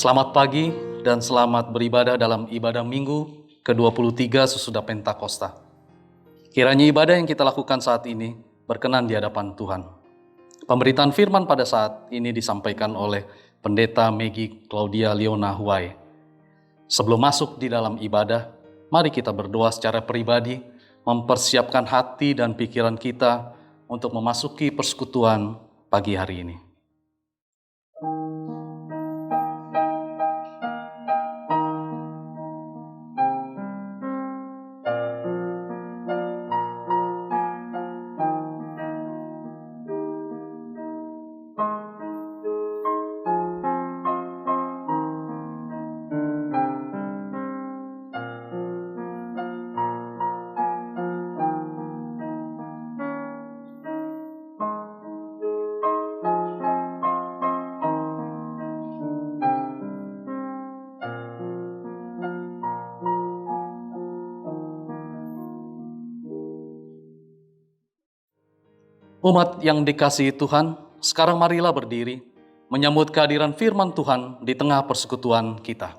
Selamat pagi dan selamat beribadah dalam ibadah minggu ke-23 sesudah Pentakosta. Kiranya ibadah yang kita lakukan saat ini berkenan di hadapan Tuhan. Pemberitaan firman pada saat ini disampaikan oleh Pendeta Maggie Claudia Leona Huai. Sebelum masuk di dalam ibadah, mari kita berdoa secara pribadi, mempersiapkan hati dan pikiran kita untuk memasuki persekutuan pagi hari ini. Umat yang dikasihi Tuhan, sekarang marilah berdiri, menyambut kehadiran firman Tuhan di tengah persekutuan kita.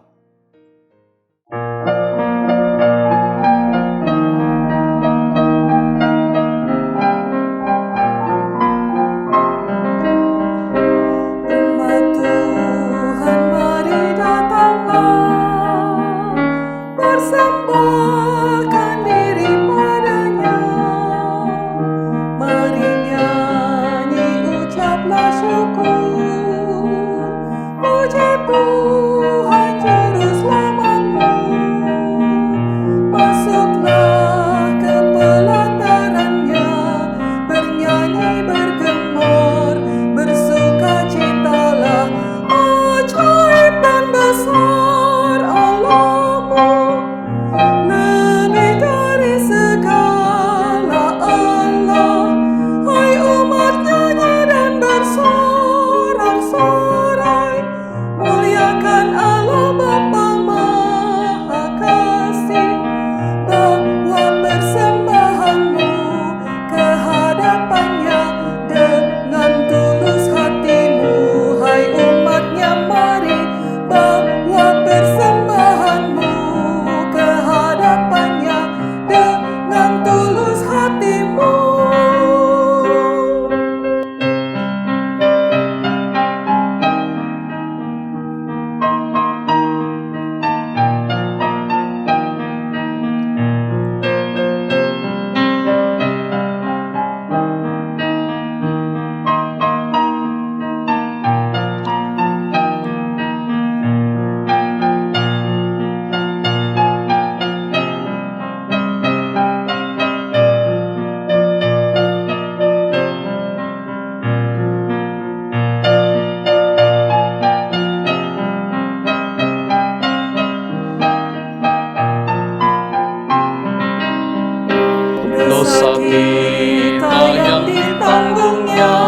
Dosa kita yang ditanggungnya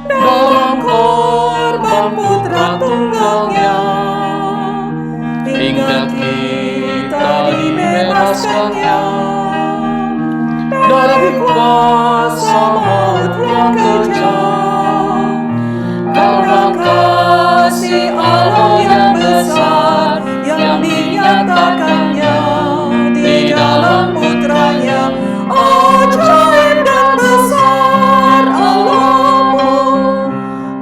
dalam korban putra tunggalnya, hingga kita dibebaskannya dari kuasa maut yang kejam. Karena kasih Allah yang besar yang dinyatakannya di dalam putranya, ajaib dan besar Allah-Mu,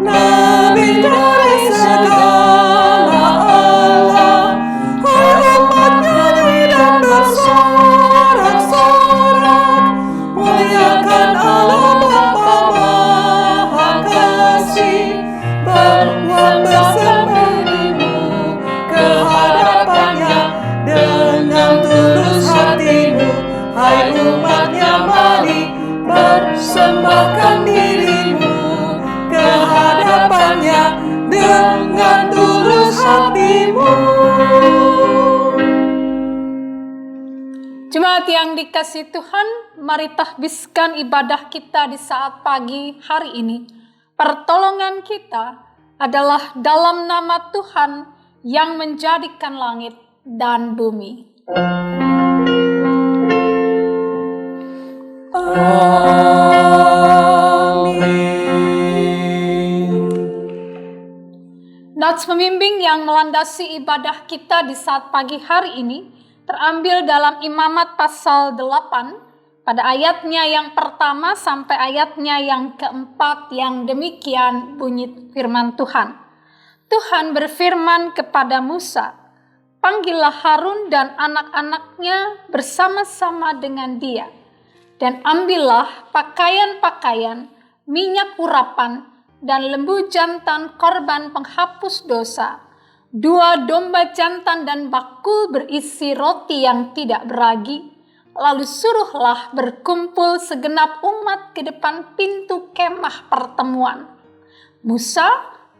lebih dari segala Allah. Hai umat nyanyi dan bersorak-sorak, muliakan Allah Bapa Maha Kasih, berbuat bersembah dirimu ke hadapannya dengan tulus hatimu. Hai umatnya, mari persembahkan dirimu ke hadapannya dengan tulus hatimu. Jemaat yang dikasihi Tuhan, mari tahbiskan ibadah kita di saat pagi hari ini. Pertolongan kita adalah dalam nama Tuhan yang menjadikan langit dan bumi. Amin. Nats memimpin pembimbing yang melandasi ibadah kita di saat pagi hari ini terambil dalam Imamat pasal 8 pada ayatnya yang pertama sampai ayatnya yang keempat, yang demikian bunyi firman Tuhan. Tuhan berfirman kepada Musa, "Panggillah Harun dan anak-anaknya bersama-sama dengan dia, dan ambillah pakaian-pakaian, minyak urapan, dan lembu jantan korban penghapus dosa, 2 domba jantan dan bakul berisi roti yang tidak beragi. Lalu suruhlah berkumpul segenap umat ke depan pintu kemah pertemuan." Musa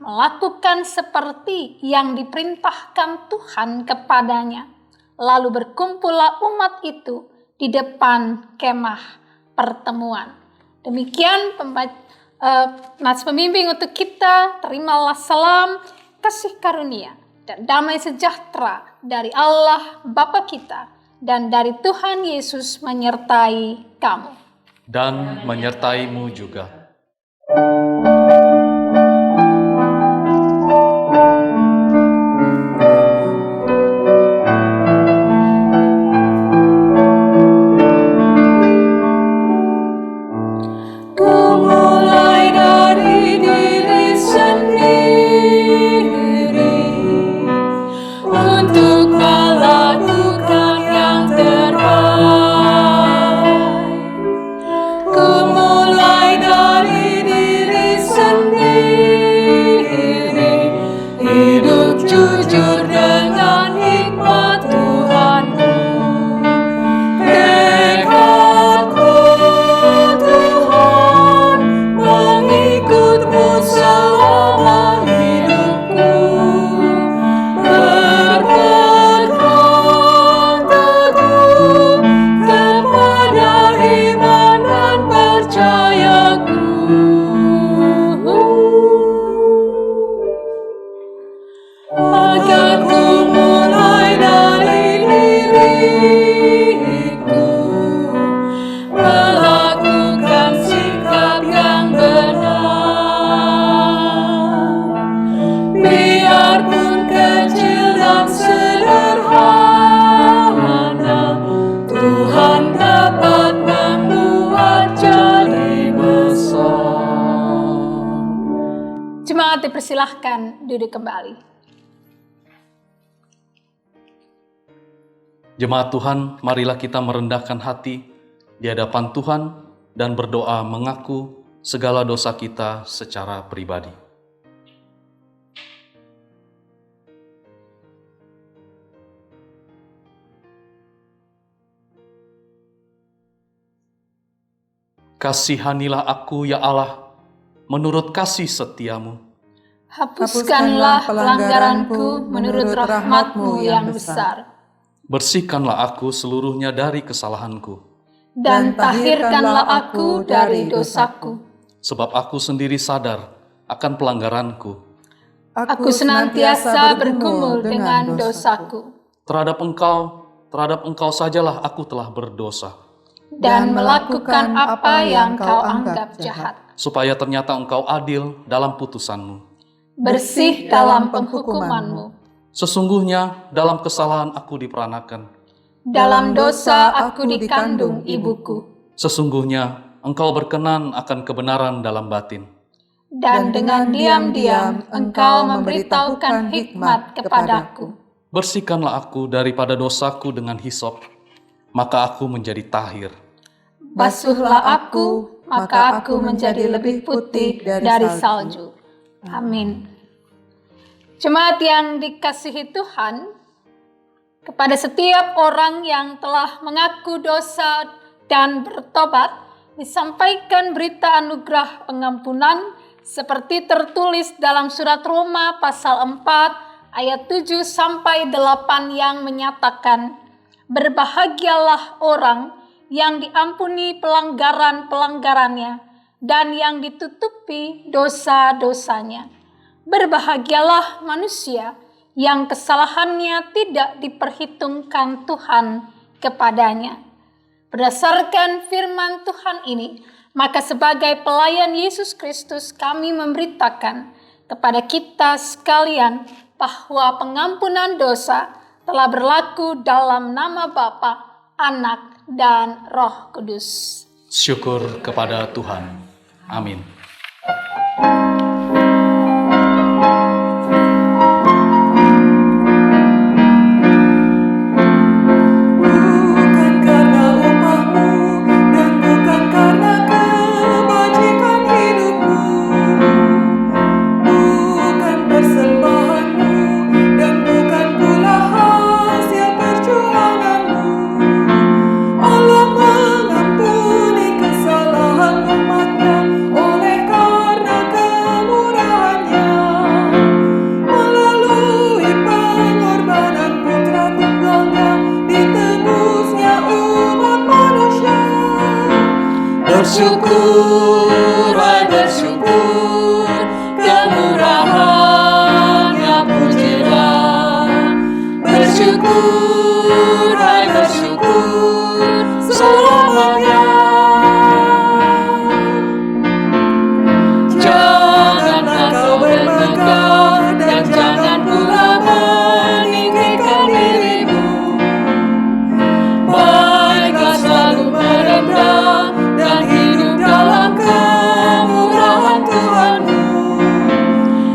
melakukan seperti yang diperintahkan Tuhan kepadanya. Lalu berkumpullah umat itu di depan kemah pertemuan. Demikian nas pembimbing untuk kita. Terimalah salam, kasih karunia, dan damai sejahtera dari Allah Bapa kita dan dari Tuhan Yesus menyertai kamu. Dan menyertaimu juga. Dipersilahkan duduk kembali. Jemaat Tuhan, marilah kita merendahkan hati di hadapan Tuhan dan berdoa mengaku segala dosa kita secara pribadi. Kasihanilah aku ya Allah, menurut kasih setiamu. Hapuskanlah pelanggaranku menurut rahmat-Mu yang besar. Bersihkanlah aku seluruhnya dari kesalahanku. Dan tahirkanlah aku dari dosaku. Sebab aku sendiri sadar akan pelanggaranku. Aku senantiasa bergumul dengan dosaku. Terhadap engkau sajalah aku telah berdosa. Dan melakukan apa yang kau anggap jahat. Supaya ternyata engkau adil dalam putusanmu. Bersih dalam penghukumanmu. Sesungguhnya dalam kesalahan aku diperanakan. Dalam dosa aku dikandung ibuku. Sesungguhnya engkau berkenan akan kebenaran dalam batin. Dan dengan diam-diam engkau memberitahukan hikmat kepadaku. Bersihkanlah aku daripada dosaku dengan hisop, maka aku menjadi tahir. Basuhlah aku, maka aku menjadi lebih putih dari salju. Amin. Jemaat yang dikasihi Tuhan, kepada setiap orang yang telah mengaku dosa dan bertobat, disampaikan berita anugerah pengampunan seperti tertulis dalam surat Roma pasal 4 ayat 7 sampai 8 yang menyatakan, "Berbahagialah orang yang diampuni pelanggaran-pelanggarannya dan yang ditutupi dosa-dosanya. Berbahagialah manusia yang kesalahannya tidak diperhitungkan Tuhan kepadanya." Berdasarkan firman Tuhan ini, maka sebagai pelayan Yesus Kristus kami memberitakan kepada kita sekalian bahwa pengampunan dosa telah berlaku dalam nama Bapa, Anak, dan Roh Kudus. Syukur kepada Tuhan. Amin. Bersyukur, hai bersyukur, kemurahan-Nya pujilah. Bersyukur, hai bersyukur, selamanya. Janganlah kau bermegah dan jangan pula meninggikan dirimu. Baiklah selalu merendah dan hidup dalam kemurahan Tuhanmu.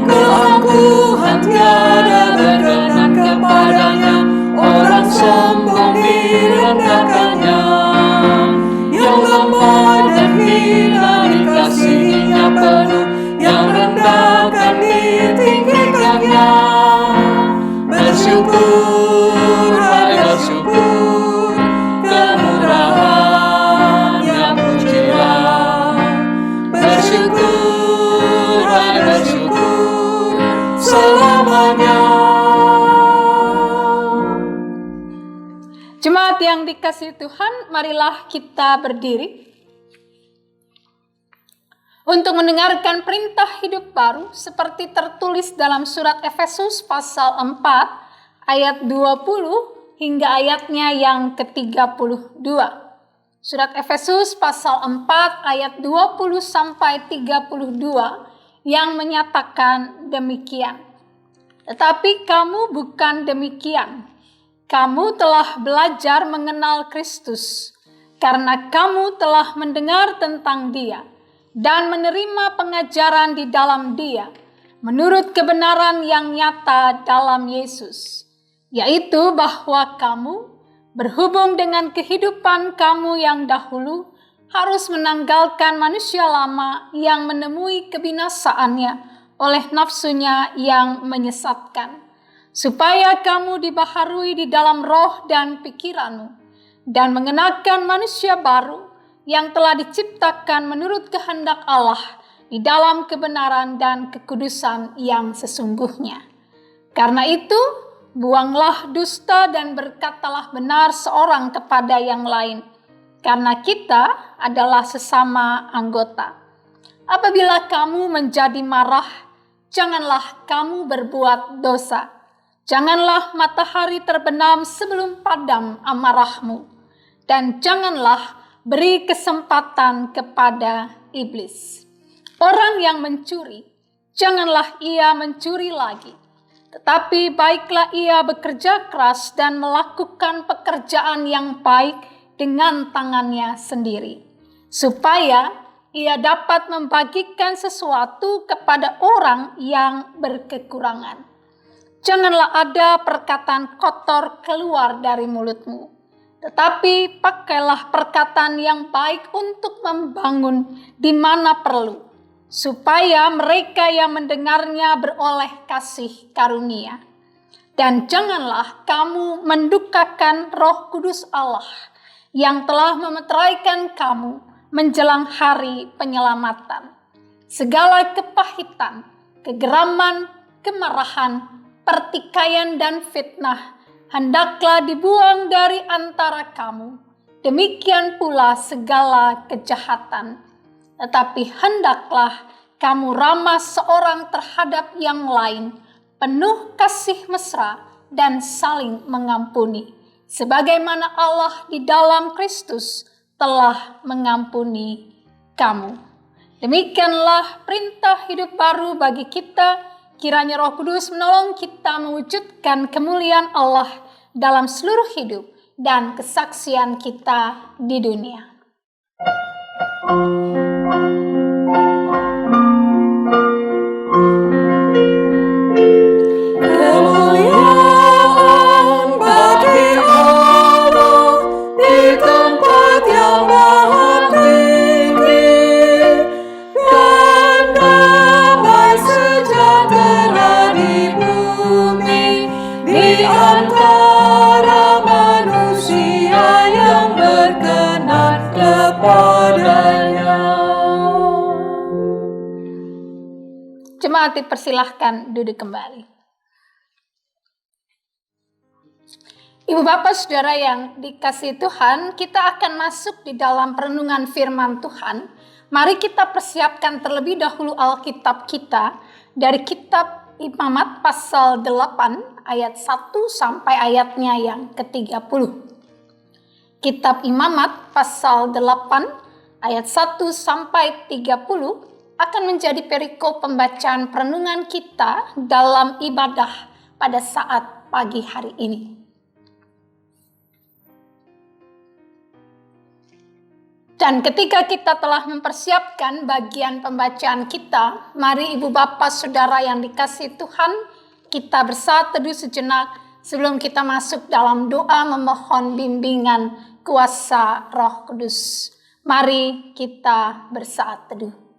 Keangkuhan tiada berkenan kepadanya, orang sombong direndahkannya. Yang lemah dan hina dikasihinya penuh, yang rendahkan ditinggikannya. Bersyukur, hai bersyukur, kemurahan-Nya pujilah. Bersyukur, hai bersyukur, selamanya. Jemaat yang dikasihi Tuhan, marilah kita berdiri untuk mendengarkan perintah hidup baru seperti tertulis dalam surat Efesus pasal 4 ayat 20 hingga ayatnya yang ke-32. Surat Efesus pasal 4 ayat 20 sampai 32 yang menyatakan demikian. Tetapi kamu bukan demikian. Kamu telah belajar mengenal Kristus, karena kamu telah mendengar tentang Dia dan menerima pengajaran di dalam Dia, menurut kebenaran yang nyata dalam Yesus, yaitu bahwa kamu, berhubung dengan kehidupan kamu yang dahulu, harus menanggalkan manusia lama yang menemui kebinasaannya oleh nafsunya yang menyesatkan, supaya kamu dibaharui di dalam roh dan pikiranmu, dan mengenakan manusia baru yang telah diciptakan menurut kehendak Allah di dalam kebenaran dan kekudusan yang sesungguhnya. Karena itu, buanglah dusta dan berkatalah benar seorang kepada yang lain, karena kita adalah sesama anggota. Apabila kamu menjadi marah, janganlah kamu berbuat dosa. Janganlah matahari terbenam sebelum padam amarahmu, dan janganlah beri kesempatan kepada iblis. Orang yang mencuri, janganlah ia mencuri lagi, tetapi baiklah ia bekerja keras dan melakukan pekerjaan yang baik dengan tangannya sendiri, supaya ia dapat membagikan sesuatu kepada orang yang berkekurangan. Janganlah ada perkataan kotor keluar dari mulutmu, tetapi pakailah perkataan yang baik untuk membangun di mana perlu, supaya mereka yang mendengarnya beroleh kasih karunia. Dan janganlah kamu mendukakan Roh Kudus Allah yang telah memeteraikan kamu menjelang hari penyelamatan. Segala kepahitan, kegeraman, kemarahan, pertikaian dan fitnah hendaklah dibuang dari antara kamu. Demikian pula segala kejahatan. Tetapi hendaklah kamu ramah seorang terhadap yang lain, penuh kasih mesra dan saling mengampuni, sebagaimana Allah di dalam Kristus telah mengampuni kamu. Demikianlah perintah hidup baru bagi kita Kiranya Roh Kudus menolong kita mewujudkan kemuliaan Allah dalam seluruh hidup dan kesaksian kita di dunia. Kemuliaan bagi Allah di tempat yang maha tinggi, dan damai sejahtera di bumi di antara manusia yang berkenan kepadanya. Jemaat dipersilahkan duduk kembali. Ibu bapak saudara yang dikasihi Tuhan, kita akan masuk di dalam perenungan firman Tuhan. Mari kita persiapkan terlebih dahulu Alkitab kita dari kitab Imamat pasal 8 ayat 1 sampai ayatnya yang ke-30. Kitab Imamat pasal 8 ayat 1 sampai 30 akan menjadi perikop pembacaan perenungan kita dalam ibadah pada saat pagi hari ini. Dan ketika kita telah mempersiapkan bagian pembacaan kita, mari ibu bapak saudara yang dikasihi Tuhan, kita bersaat teduh sejenak sebelum kita masuk dalam doa memohon bimbingan kuasa Roh Kudus. Mari kita bersaat teduh.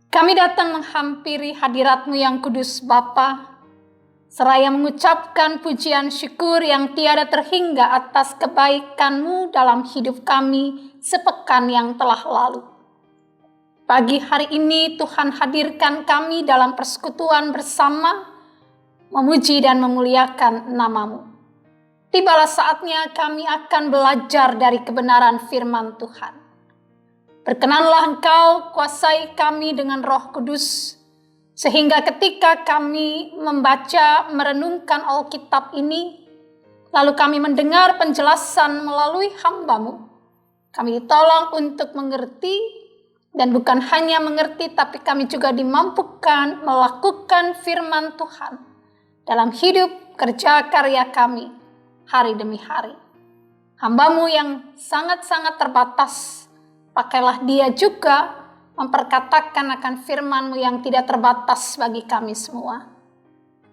Kami datang menghampiri hadirat-Mu yang kudus Bapa, seraya mengucapkan pujian syukur yang tiada terhingga atas kebaikan-Mu dalam hidup kami sepekan yang telah lalu. Pagi hari ini Tuhan hadirkan kami dalam persekutuan bersama, memuji dan memuliakan nama-Mu. Tibalah saatnya kami akan belajar dari kebenaran firman Tuhan. Berkenanlah Engkau kuasai kami dengan Roh Kudus, sehingga ketika kami membaca, merenungkan Alkitab ini, lalu kami mendengar penjelasan melalui hamba-Mu, kami ditolong untuk mengerti, dan bukan hanya mengerti, tapi kami juga dimampukan melakukan firman Tuhan dalam hidup kerja karya kami hari demi hari. Hamba-Mu yang sangat-sangat terbatas, pakailah dia juga memperkatakan akan firman-Mu yang tidak terbatas bagi kami semua.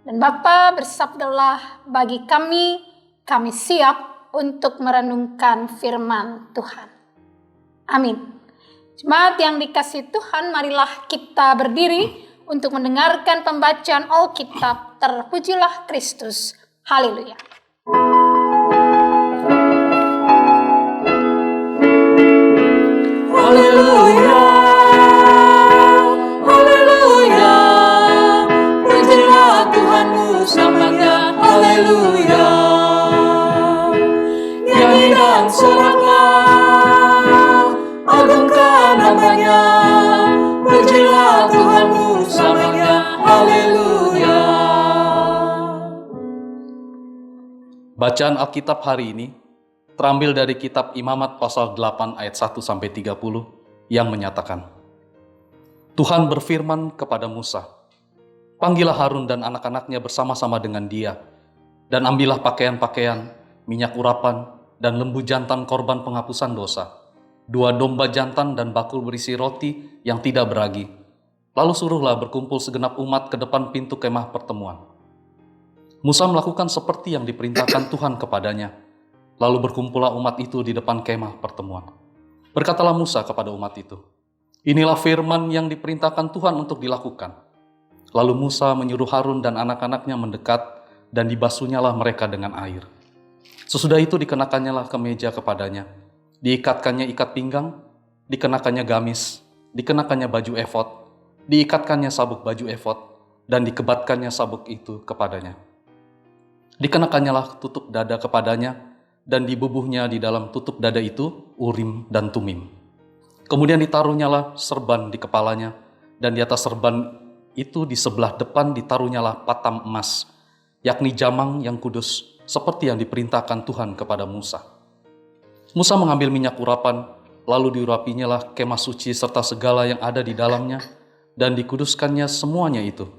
Dan Bapa, bersabdalah bagi kami siap untuk merenungkan firman Tuhan. Amin. Jemaat yang dikasihi Tuhan, marilah kita berdiri untuk mendengarkan pembacaan Alkitab. Terpujilah Kristus. Haleluya. Haleluya, haleluya, pujilah Tuhanmu selamanya, haleluya. Nyanyi dan soraklah, agungkan namanya, pujilah Tuhanmu selamanya, haleluya. Bacaan Alkitab hari ini terambil dari kitab Imamat pasal 8 ayat 1 sampai 30 yang menyatakan, Tuhan berfirman kepada Musa, "Panggillah Harun dan anak-anaknya bersama-sama dengan dia, dan ambillah pakaian-pakaian, minyak urapan, dan lembu jantan korban penghapusan dosa, 2 domba jantan dan bakul berisi roti yang tidak beragi. Lalu suruhlah berkumpul segenap umat ke depan pintu kemah pertemuan." Musa melakukan seperti yang diperintahkan Tuhan kepadanya. Lalu berkumpullah umat itu di depan kemah pertemuan. Berkatalah Musa kepada umat itu, "Inilah firman yang diperintahkan Tuhan untuk dilakukan." Lalu Musa menyuruh Harun dan anak-anaknya mendekat, dan dibasuhnyalah mereka dengan air. Sesudah itu dikenakannya kemeja kepadanya, diikatkannya ikat pinggang, dikenakannya gamis, dikenakannya baju efod, diikatkannya sabuk baju efod, dan dikebatkannya sabuk itu kepadanya. Dikenakannya tutup dada kepadanya, dan dibubuhnya di dalam tutup dada itu Urim dan Tumim. Kemudian ditaruhnyalah serban di kepalanya, dan di atas serban itu di sebelah depan ditaruhnyalah patam emas, yakni jamang yang kudus, seperti yang diperintahkan Tuhan kepada Musa. Musa mengambil minyak urapan, lalu diurapinya lah kemah suci serta segala yang ada di dalamnya, dan dikuduskannya semuanya itu.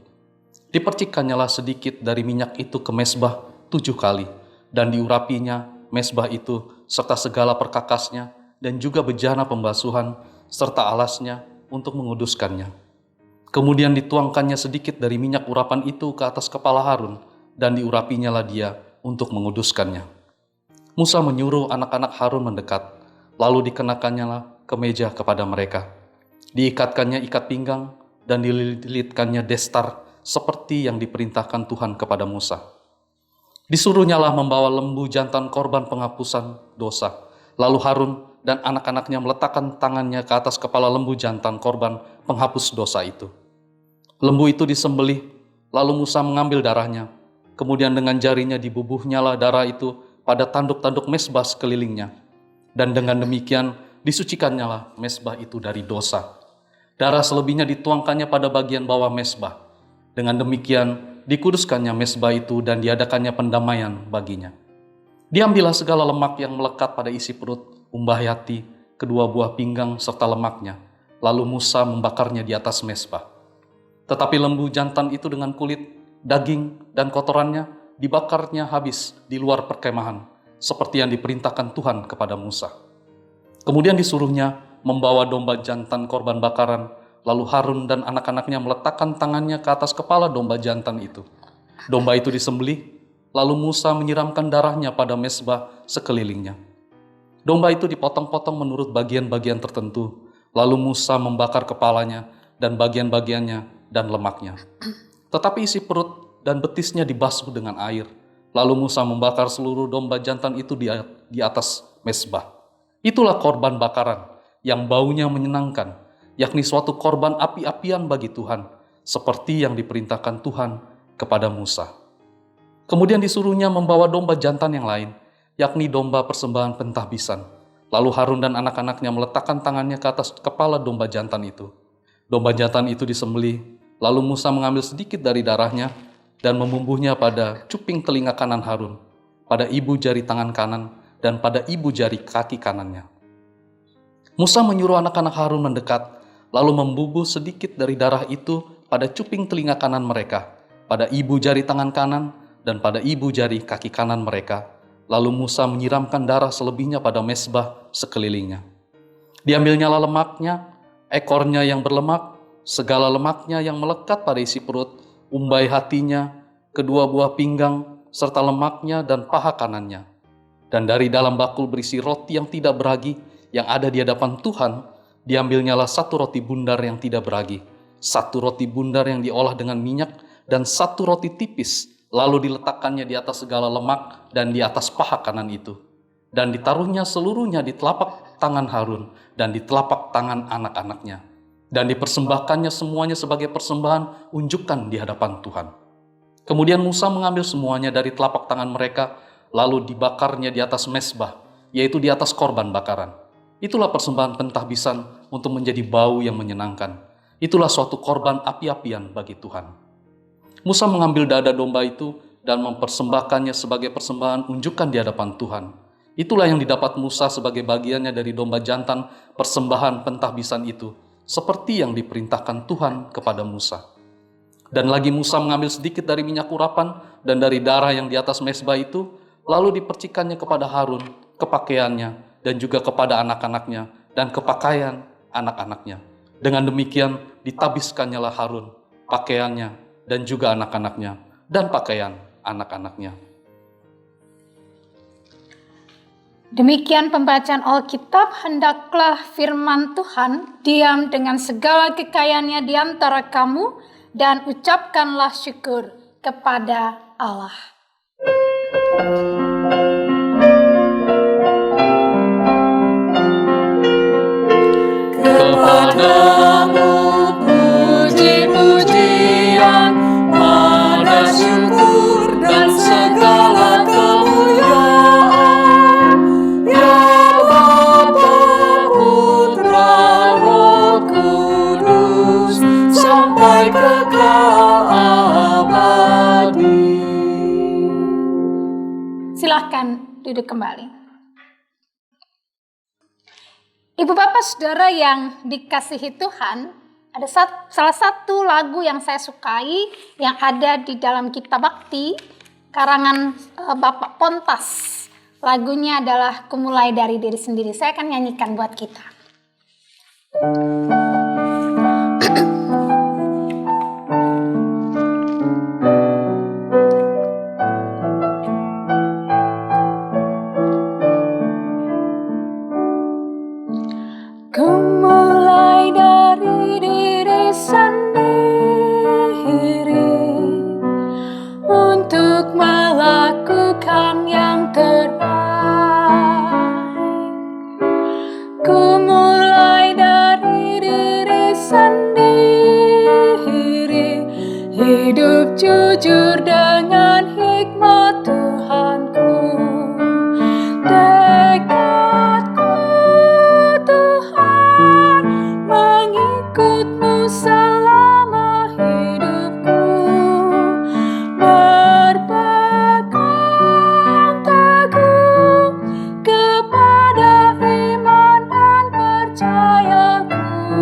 Dipercikkannya lah sedikit dari minyak itu ke mezbah 7 kali, dan diurapinya mezbah itu serta segala perkakasnya, dan juga bejana pembasuhan serta alasnya untuk menguduskannya. Kemudian dituangkannya sedikit dari minyak urapan itu ke atas kepala Harun, dan diurapinya lah dia untuk menguduskannya. Musa menyuruh anak-anak Harun mendekat, lalu dikenakannya lah kemeja kepada mereka. Diikatkannya ikat pinggang, dan dililitkannya destar seperti yang diperintahkan Tuhan kepada Musa. Disuruhnya lah membawa lembu jantan korban penghapusan dosa. Lalu Harun dan anak-anaknya meletakkan tangannya ke atas kepala lembu jantan korban penghapus dosa itu. Lembu itu disembelih, lalu Musa mengambil darahnya. Kemudian dengan jarinya dibubuhnya lah darah itu pada tanduk-tanduk mezbah sekelilingnya. Dan dengan demikian disucikannya lah mezbah itu dari dosa. Darah selebihnya dituangkannya pada bagian bawah mezbah. Dengan demikian dikuduskannya mezbah itu dan diadakannya pendamaian baginya. Diambillah segala lemak yang melekat pada isi perut, umbah-yati, kedua buah pinggang serta lemaknya. Lalu Musa membakarnya di atas mezbah. Tetapi lembu jantan itu dengan kulit, daging, dan kotorannya dibakarnya habis di luar perkemahan, seperti yang diperintahkan Tuhan kepada Musa. Kemudian disuruhnya membawa domba jantan korban bakaran, lalu Harun dan anak-anaknya meletakkan tangannya ke atas kepala domba jantan itu. Domba itu disembelih, lalu Musa menyiramkan darahnya pada mezbah sekelilingnya. Domba itu dipotong-potong menurut bagian-bagian tertentu, lalu Musa membakar kepalanya dan bagian-bagiannya dan lemaknya. Tetapi isi perut dan betisnya dibasuh dengan air. Lalu Musa membakar seluruh domba jantan itu di atas mezbah. Itulah korban bakaran yang baunya menyenangkan, yakni suatu korban api-apian bagi Tuhan, seperti yang diperintahkan Tuhan kepada Musa. Kemudian disuruhnya membawa domba jantan yang lain, yakni domba persembahan pentahbisan. Lalu Harun dan anak-anaknya meletakkan tangannya ke atas kepala domba jantan itu. Domba jantan itu disembelih, lalu Musa mengambil sedikit dari darahnya dan memumbuhnya pada cuping telinga kanan Harun, pada ibu jari tangan kanan, dan pada ibu jari kaki kanannya. Musa menyuruh anak-anak Harun mendekat, lalu membubuh sedikit dari darah itu pada cuping telinga kanan mereka, pada ibu jari tangan kanan, dan pada ibu jari kaki kanan mereka. Lalu Musa menyiramkan darah selebihnya pada mezbah sekelilingnya. Diambilnya lemaknya, ekornya yang berlemak, segala lemaknya yang melekat pada isi perut, umbai hatinya, kedua buah pinggang, serta lemaknya dan paha kanannya. Dan dari dalam bakul berisi roti yang tidak beragi, yang ada di hadapan Tuhan, diambilnyalah 1 roti bundar yang tidak beragi, 1 roti bundar yang diolah dengan minyak, dan 1 roti tipis, lalu diletakkannya di atas segala lemak dan di atas paha kanan itu. Dan ditaruhnya seluruhnya di telapak tangan Harun dan di telapak tangan anak-anaknya. Dan dipersembahkannya semuanya sebagai persembahan unjukan di hadapan Tuhan. Kemudian Musa mengambil semuanya dari telapak tangan mereka, lalu dibakarnya di atas mezbah, yaitu di atas korban bakaran. Itulah persembahan pentahbisan untuk menjadi bau yang menyenangkan. Itulah suatu korban api-apian bagi Tuhan. Musa mengambil dada domba itu dan mempersembahkannya sebagai persembahan unjukan di hadapan Tuhan. Itulah yang didapat Musa sebagai bagiannya dari domba jantan persembahan pentahbisan itu, seperti yang diperintahkan Tuhan kepada Musa. Dan lagi Musa mengambil sedikit dari minyak urapan dan dari darah yang di atas mezbah itu, lalu dipercikannya kepada Harun, ke pakaiannya, dan juga kepada anak-anaknya, dan ke pakaian anak-anaknya. Dengan demikian ditabiskannya lah Harun, pakaiannya, dan juga anak-anaknya, dan pakaian anak-anaknya. Demikian pembacaan Alkitab. Hendaklah firman Tuhan diam dengan segala kekayaannya di antara kamu, dan ucapkanlah syukur kepada Allah. Kepadamu puji-pujian, pada syukur dan segala kemuliaan, ya Bapa, Putra, Roh Kudus, sampai kekal abadi. Silahkan duduk kembali. Ibu bapak saudara yang dikasihi Tuhan, ada salah satu lagu yang saya sukai yang ada di dalam kitab bakti karangan Bapak Pontas. Lagunya adalah Ku Mulai Dari Diri Sendiri. Saya akan nyanyikan buat kita. Ku mulai dari diri sendiri untuk melakukan yang terbaik. Ku mulai dari diri sendiri, hidup jujur dengan hikmat Tuhanku. Tekadku Tuhan, mengikut-Mu selama hidupku, berpegang teguh kepada iman dan percayaku.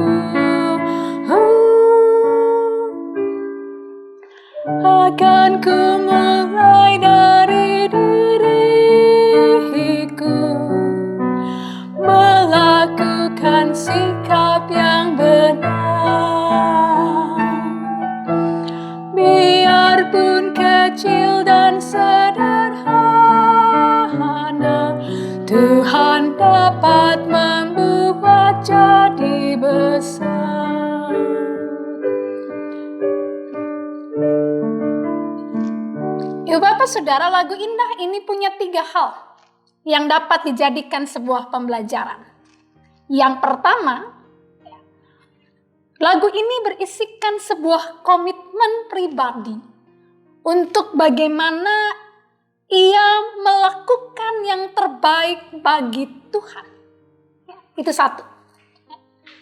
Akan ku mulai dari diriku, melakukan sikap yang benar. Biarpun kecil dan sederhana, Tuhan dapat membuat jadi besar. Ibu bapak saudara, lagu indah ini punya 3 hal yang dapat dijadikan sebuah pembelajaran. Yang pertama, lagu ini berisikan sebuah komitmen pribadi untuk bagaimana ia melakukan yang terbaik bagi Tuhan. Itu satu.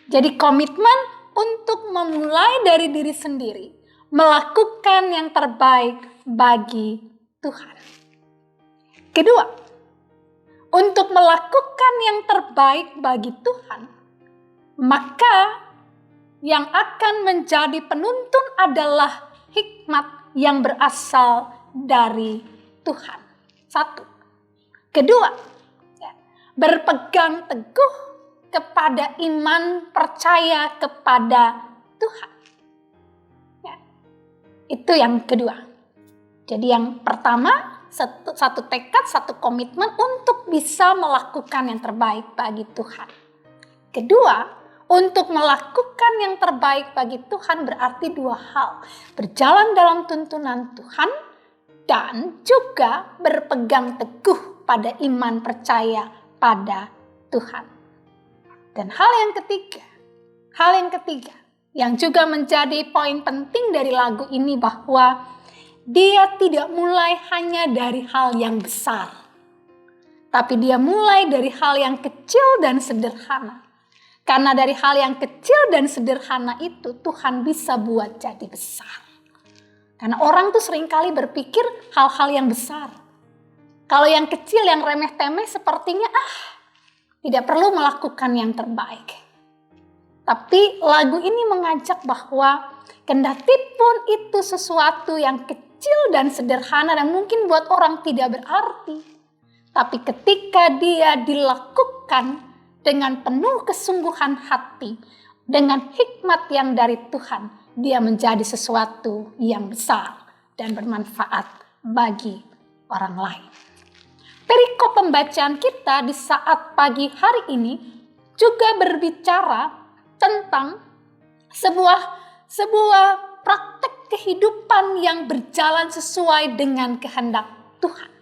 Jadi komitmen untuk memulai dari diri sendiri, melakukan yang terbaik bagi Tuhan. Kedua, untuk melakukan yang terbaik bagi Tuhan, maka yang akan menjadi penuntun adalah hikmat yang berasal dari Tuhan. Satu. Kedua, berpegang teguh kepada iman percaya kepada Tuhan. Itu yang kedua. Jadi yang pertama, satu tekad, satu komitmen untuk bisa melakukan yang terbaik bagi Tuhan. Kedua, untuk melakukan yang terbaik bagi Tuhan berarti 2 hal. Berjalan dalam tuntunan Tuhan dan juga berpegang teguh pada iman percaya pada Tuhan. Dan hal yang ketiga yang juga menjadi poin penting dari lagu ini bahwa dia tidak mulai hanya dari hal yang besar, tapi dia mulai dari hal yang kecil dan sederhana. Karena dari hal yang kecil dan sederhana itu Tuhan bisa buat jadi besar. Karena orang tuh seringkali berpikir hal-hal yang besar. Kalau yang kecil, yang remeh-temeh sepertinya tidak perlu melakukan yang terbaik. Tapi lagu ini mengajak bahwa kendati pun itu sesuatu yang kecil dan sederhana dan mungkin buat orang tidak berarti, tapi ketika dia dilakukan dengan penuh kesungguhan hati, dengan hikmat yang dari Tuhan, dia menjadi sesuatu yang besar dan bermanfaat bagi orang lain. Perikop pembacaan kita di saat pagi hari ini juga berbicara tentang sebuah praktek kehidupan yang berjalan sesuai dengan kehendak Tuhan.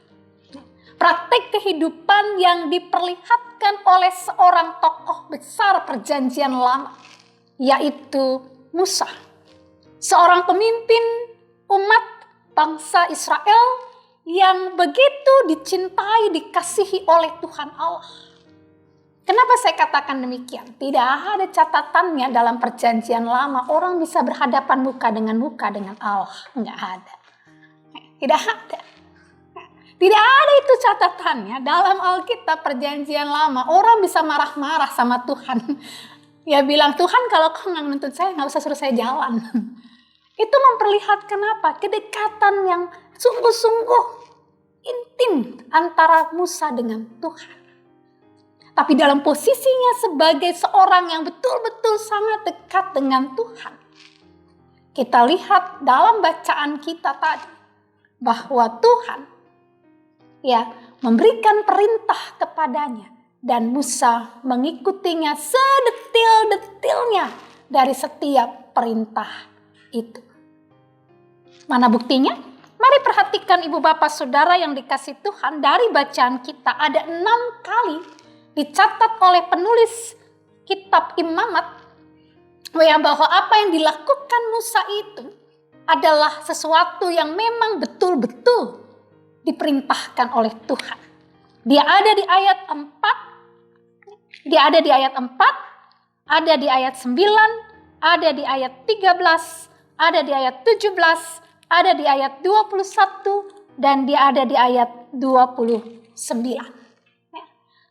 Praktek kehidupan yang diperlihatkan oleh seorang tokoh besar perjanjian lama, yaitu Musa. Seorang pemimpin umat bangsa Israel yang begitu dicintai, dikasihi oleh Tuhan Allah. Kenapa saya katakan demikian? Tidak ada catatannya dalam perjanjian lama orang bisa berhadapan muka dengan Allah. Enggak ada. Tidak ada. Tidak ada itu catatannya dalam Alkitab Perjanjian Lama. Orang bisa marah-marah sama Tuhan. Ya bilang, Tuhan kalau kau nggak nuntut saya, nggak usah suruh saya jalan. Itu memperlihatkan apa? Kedekatan yang sungguh-sungguh intim antara Musa dengan Tuhan. Tapi dalam posisinya sebagai seorang yang betul-betul sangat dekat dengan Tuhan. Kita lihat dalam bacaan kita tadi bahwa Tuhan memberikan perintah kepadanya dan Musa mengikutinya sedetil-detilnya dari setiap perintah itu. Mana buktinya? Mari perhatikan ibu bapak saudara yang dikasih Tuhan, dari bacaan kita ada 6 kali dicatat oleh penulis kitab Imamat bahwa apa yang dilakukan Musa itu adalah sesuatu yang memang betul-betul diperintahkan oleh Tuhan. Dia ada di ayat 4, dia ada di ayat 4, ada di ayat 9, ada di ayat 13, ada di ayat 17, ada di ayat 21, dan dia ada di ayat 29.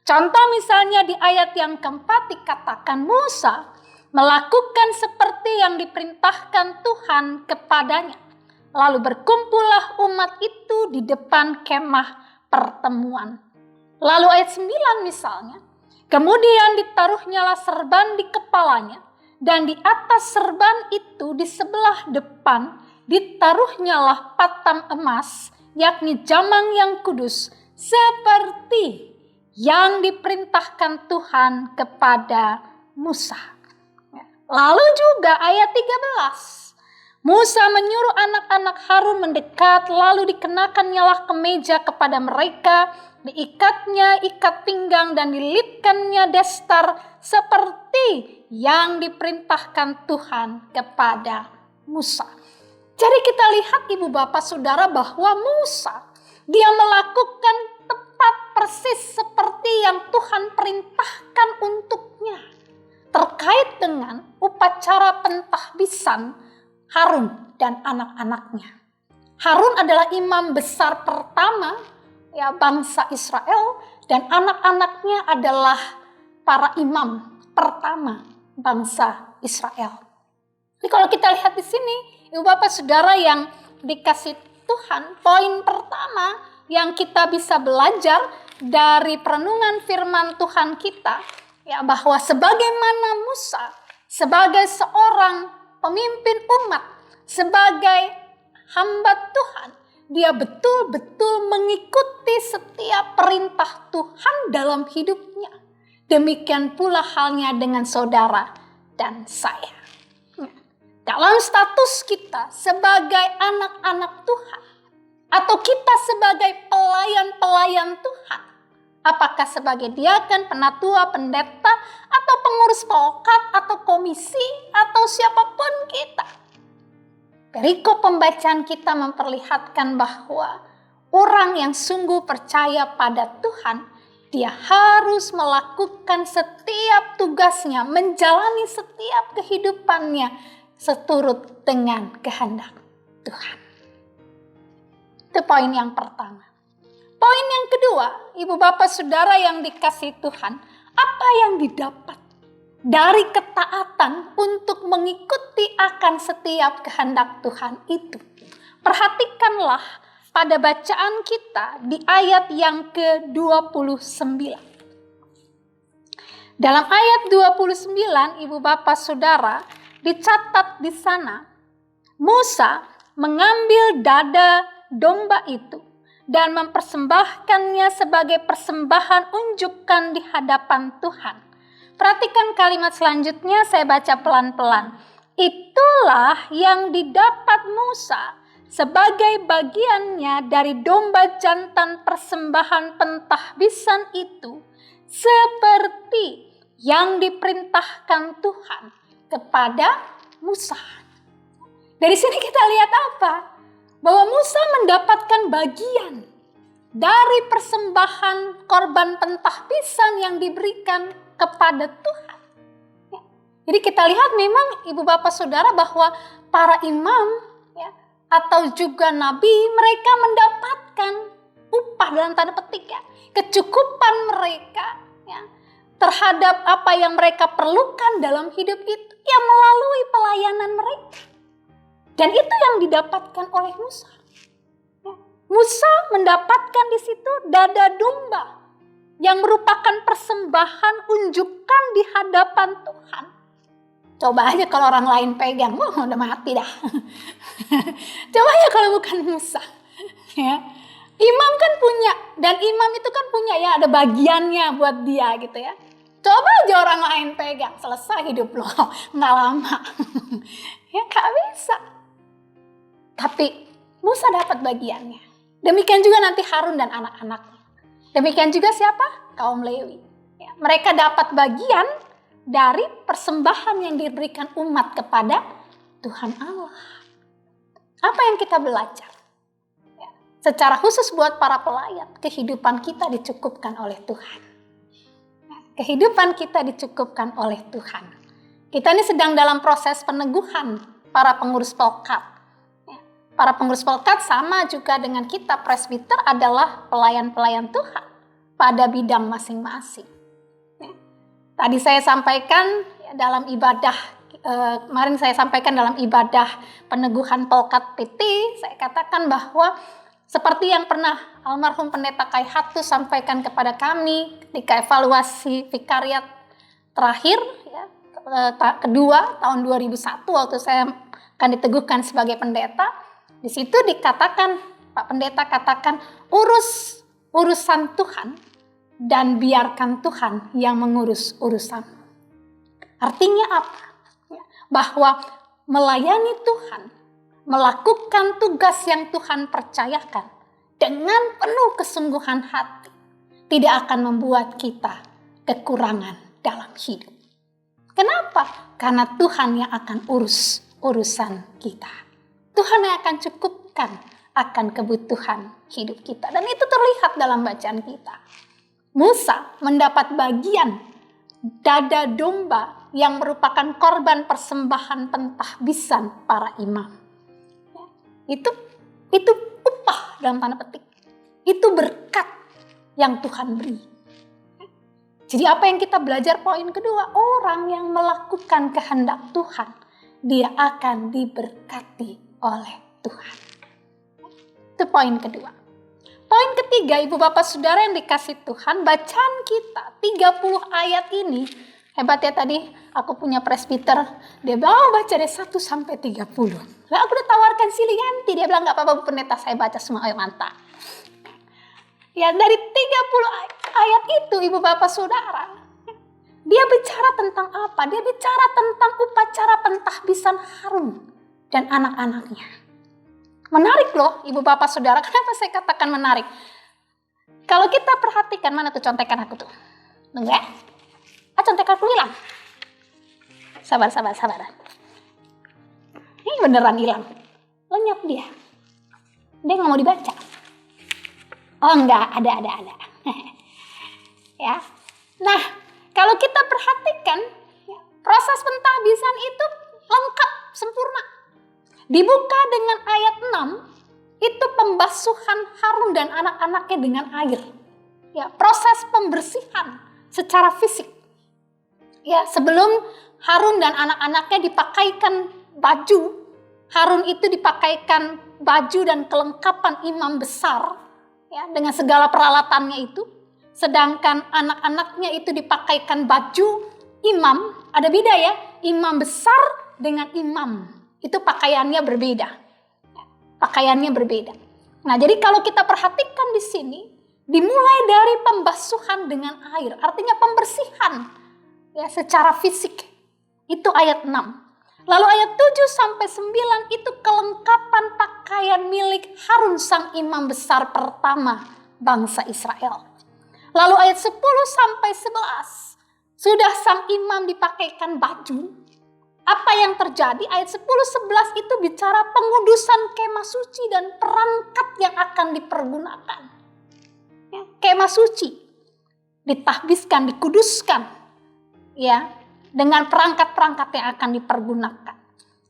Contoh misalnya di ayat yang keempat dikatakan Musa melakukan seperti yang diperintahkan Tuhan kepadanya. Lalu berkumpullah umat itu di depan kemah pertemuan. Lalu ayat 9 misalnya, kemudian ditaruhnyalah serban di kepalanya, dan di atas serban itu di sebelah depan ditaruhnyalah patam emas, yakni jamang yang kudus, seperti yang diperintahkan Tuhan kepada Musa. Lalu juga ayat 13. Musa menyuruh anak-anak Harun mendekat, lalu dikenakannyalah kemeja kepada mereka, diikatnya ikat pinggang dan dilitkannya destar seperti yang diperintahkan Tuhan kepada Musa. Jadi kita lihat ibu bapak saudara bahwa Musa, dia melakukan tepat persis seperti yang Tuhan perintahkan untuknya terkait dengan upacara pentahbisan Harun dan anak-anaknya. Harun adalah imam besar pertama bangsa Israel, dan anak-anaknya adalah para imam pertama bangsa Israel. Jadi kalau kita lihat di sini, ibu bapak saudara yang dikasih Tuhan, poin pertama yang kita bisa belajar dari perenungan firman Tuhan kita, bahwa sebagaimana Musa sebagai seorang pemimpin umat, sebagai hamba Tuhan, dia betul-betul mengikuti setiap perintah Tuhan dalam hidupnya. Demikian pula halnya dengan saudara dan saya. Dalam status kita sebagai anak-anak Tuhan, atau kita sebagai pelayan-pelayan Tuhan, apakah sebagai diaken, penatua, pendeta, atau pengurus pokat, atau komisi, atau siapapun kita. Perikop pembacaan kita memperlihatkan bahwa orang yang sungguh percaya pada Tuhan, dia harus melakukan setiap tugasnya, menjalani setiap kehidupannya seturut dengan kehendak Tuhan. Itu poin yang pertama. Poin yang kedua, ibu bapak saudara yang dikasihi Tuhan, apa yang didapat dari ketaatan untuk mengikuti akan setiap kehendak Tuhan itu? Perhatikanlah pada bacaan kita di ayat yang ke-29. Dalam ayat 29, ibu bapak saudara, dicatat di sana, Musa mengambil dada domba itu dan mempersembahkannya sebagai persembahan unjukan di hadapan Tuhan. Perhatikan kalimat selanjutnya, saya baca pelan-pelan. Itulah yang didapat Musa sebagai bagiannya dari domba jantan persembahan pentahbisan itu, seperti yang diperintahkan Tuhan kepada Musa. Dari sini kita lihat apa? Bahwa Musa mendapatkan bagian dari persembahan korban pentahbisan yang diberikan kepada Tuhan. Jadi kita lihat memang ibu bapak saudara bahwa para imam atau juga nabi, mereka mendapatkan upah dalam tanda petik ya, kecukupan mereka ya, terhadap apa yang mereka perlukan dalam hidup itu ya melalui pelayanan mereka. Dan itu yang didapatkan oleh Musa. Ya, Musa mendapatkan di situ dada domba yang merupakan persembahan unjukan di hadapan Tuhan. Coba aja kalau orang lain pegang, wah udah mati dah. Coba aja kalau bukan Musa. Ya. Imam kan punya, dan imam itu kan punya ya, ada bagiannya buat dia gitu ya. Coba aja orang lain pegang, selesai hidup lo, nggak lama. Ya nggak bisa. Tapi Musa dapat bagiannya. Demikian juga nanti Harun dan anak-anaknya. Demikian juga siapa? Kaum Lewi. Ya, mereka dapat bagian dari persembahan yang diberikan umat kepada Tuhan Allah. Apa yang kita belajar? Ya, secara khusus buat para pelayan, kehidupan kita dicukupkan oleh Tuhan. Ya, kehidupan kita dicukupkan oleh Tuhan. Kita ini sedang dalam proses peneguhan para pengurus pelkat. Para pengurus pelkat sama juga dengan kita presbiter adalah pelayan-pelayan Tuhan pada bidang masing-masing. Tadi saya sampaikan dalam ibadah, kemarin saya sampaikan dalam ibadah peneguhan pelkat PT, saya katakan bahwa seperti yang pernah almarhum pendeta Kai Hatu sampaikan kepada kami ketika evaluasi vikariat terakhir, ya, kedua tahun 2001 waktu saya akan diteguhkan sebagai pendeta. Di situ dikatakan, Pak Pendeta katakan, urusan Tuhan dan biarkan Tuhan yang mengurus urusan. Artinya apa? Bahwa melayani Tuhan, melakukan tugas yang Tuhan percayakan dengan penuh kesungguhan hati, tidak akan membuat kita kekurangan dalam hidup. Kenapa? Karena Tuhan yang akan urus urusan kita. Tuhan yang akan cukupkan akan kebutuhan hidup kita. Dan itu terlihat dalam bacaan kita. Musa mendapat bagian dada domba yang merupakan korban persembahan pentahbisan para imam. Itu upah dalam tanda petik. Itu berkat yang Tuhan beri. Jadi apa yang kita belajar poin kedua? Orang yang melakukan kehendak Tuhan, dia akan diberkati oleh Tuhan. Itu poin kedua. Poin ketiga, Ibu Bapak Saudara yang dikasih Tuhan, bacaan kita 30 ayat ini, hebat ya tadi aku punya presbiter, dia bilang baca dari 1 sampai 30. Lah aku udah tawarkan Silianti, dia bilang gak apa-apa Bu Pendeta, saya baca semua, ayo mantap. Ya dari 30 ayat itu Ibu Bapak Saudara, dia bicara tentang apa? Dia bicara tentang upacara pentahbisan Harun dan anak-anaknya. Menarik loh Ibu Bapak Saudara. Kenapa saya katakan menarik? Kalau kita perhatikan, mana tuh contekan aku tuh? Tunggu ya. Contekan aku hilang. Sabar. Ini beneran hilang. Lenyap dia. Dia nggak mau dibaca. Oh enggak, ada. Ya. Nah, kalau kita perhatikan, proses pentahbisan itu lengkap, sempurna. Dibuka dengan ayat 6, itu pembasuhan Harun dan anak-anaknya dengan air. Ya, proses pembersihan secara fisik. Ya, sebelum Harun dan anak-anaknya dipakaikan baju, Harun itu dipakaikan baju dan kelengkapan imam besar, ya, dengan segala peralatannya itu. Sedangkan anak-anaknya itu dipakaikan baju imam, ada beda ya, imam besar dengan imam. Itu pakaiannya berbeda. Pakaiannya berbeda. Nah, jadi kalau kita perhatikan di sini, dimulai dari pembasuhan dengan air, artinya pembersihan ya secara fisik. Itu ayat 6. Lalu ayat 7 sampai 9 itu kelengkapan pakaian milik Harun sang imam besar pertama bangsa Israel. Lalu ayat 10 sampai 11 sudah sang imam dipakaikan baju. Apa yang terjadi? Ayat 10-11 itu bicara pengudusan kemah suci dan perangkat yang akan dipergunakan. Ya, kemah suci ditahbiskan, dikuduskan, ya, dengan perangkat-perangkat yang akan dipergunakan.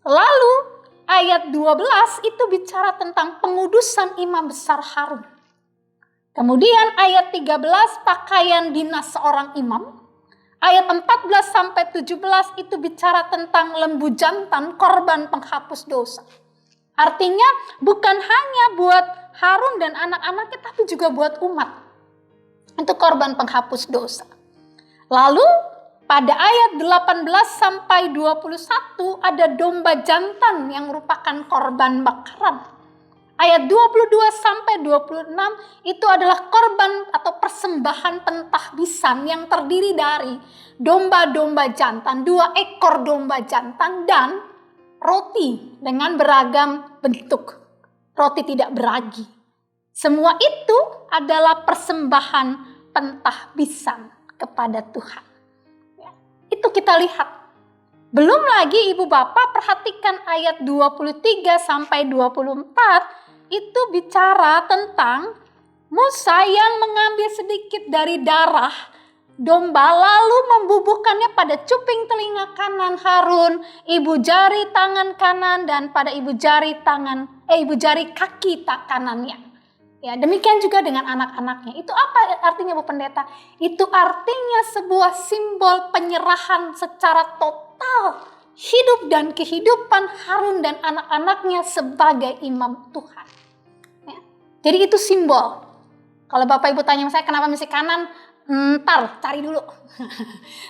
Lalu ayat 12 itu bicara tentang pengudusan imam besar Harun. Kemudian ayat 13 pakaian dinas seorang imam. Ayat 14 sampai 17 itu bicara tentang lembu jantan korban penghapus dosa. Artinya bukan hanya buat Harun dan anak-anaknya tapi juga buat umat. Untuk korban penghapus dosa. Lalu pada ayat 18 sampai 21 ada domba jantan yang merupakan korban bakaran. Ayat 22 sampai 26 itu adalah korban atau persembahan pentahbisan yang terdiri dari domba-domba jantan, 2 ekor domba jantan dan roti dengan beragam bentuk. Roti tidak beragi. Semua itu adalah persembahan pentahbisan kepada Tuhan. Ya, itu kita lihat. Belum lagi ibu bapak perhatikan ayat 23 sampai 24 itu bicara tentang Musa yang mengambil sedikit dari darah domba lalu membubuhkannya pada cuping telinga kanan Harun, ibu jari tangan kanan dan pada ibu jari kaki kanannya. Ya, demikian juga dengan anak-anaknya. Itu apa artinya Bu Pendeta? Itu artinya sebuah simbol penyerahan secara total hidup dan kehidupan Harun dan anak-anaknya sebagai imam Tuhan. Ya. Jadi itu simbol. Kalau Bapak Ibu tanya saya kenapa mesti kanan, ntar cari dulu.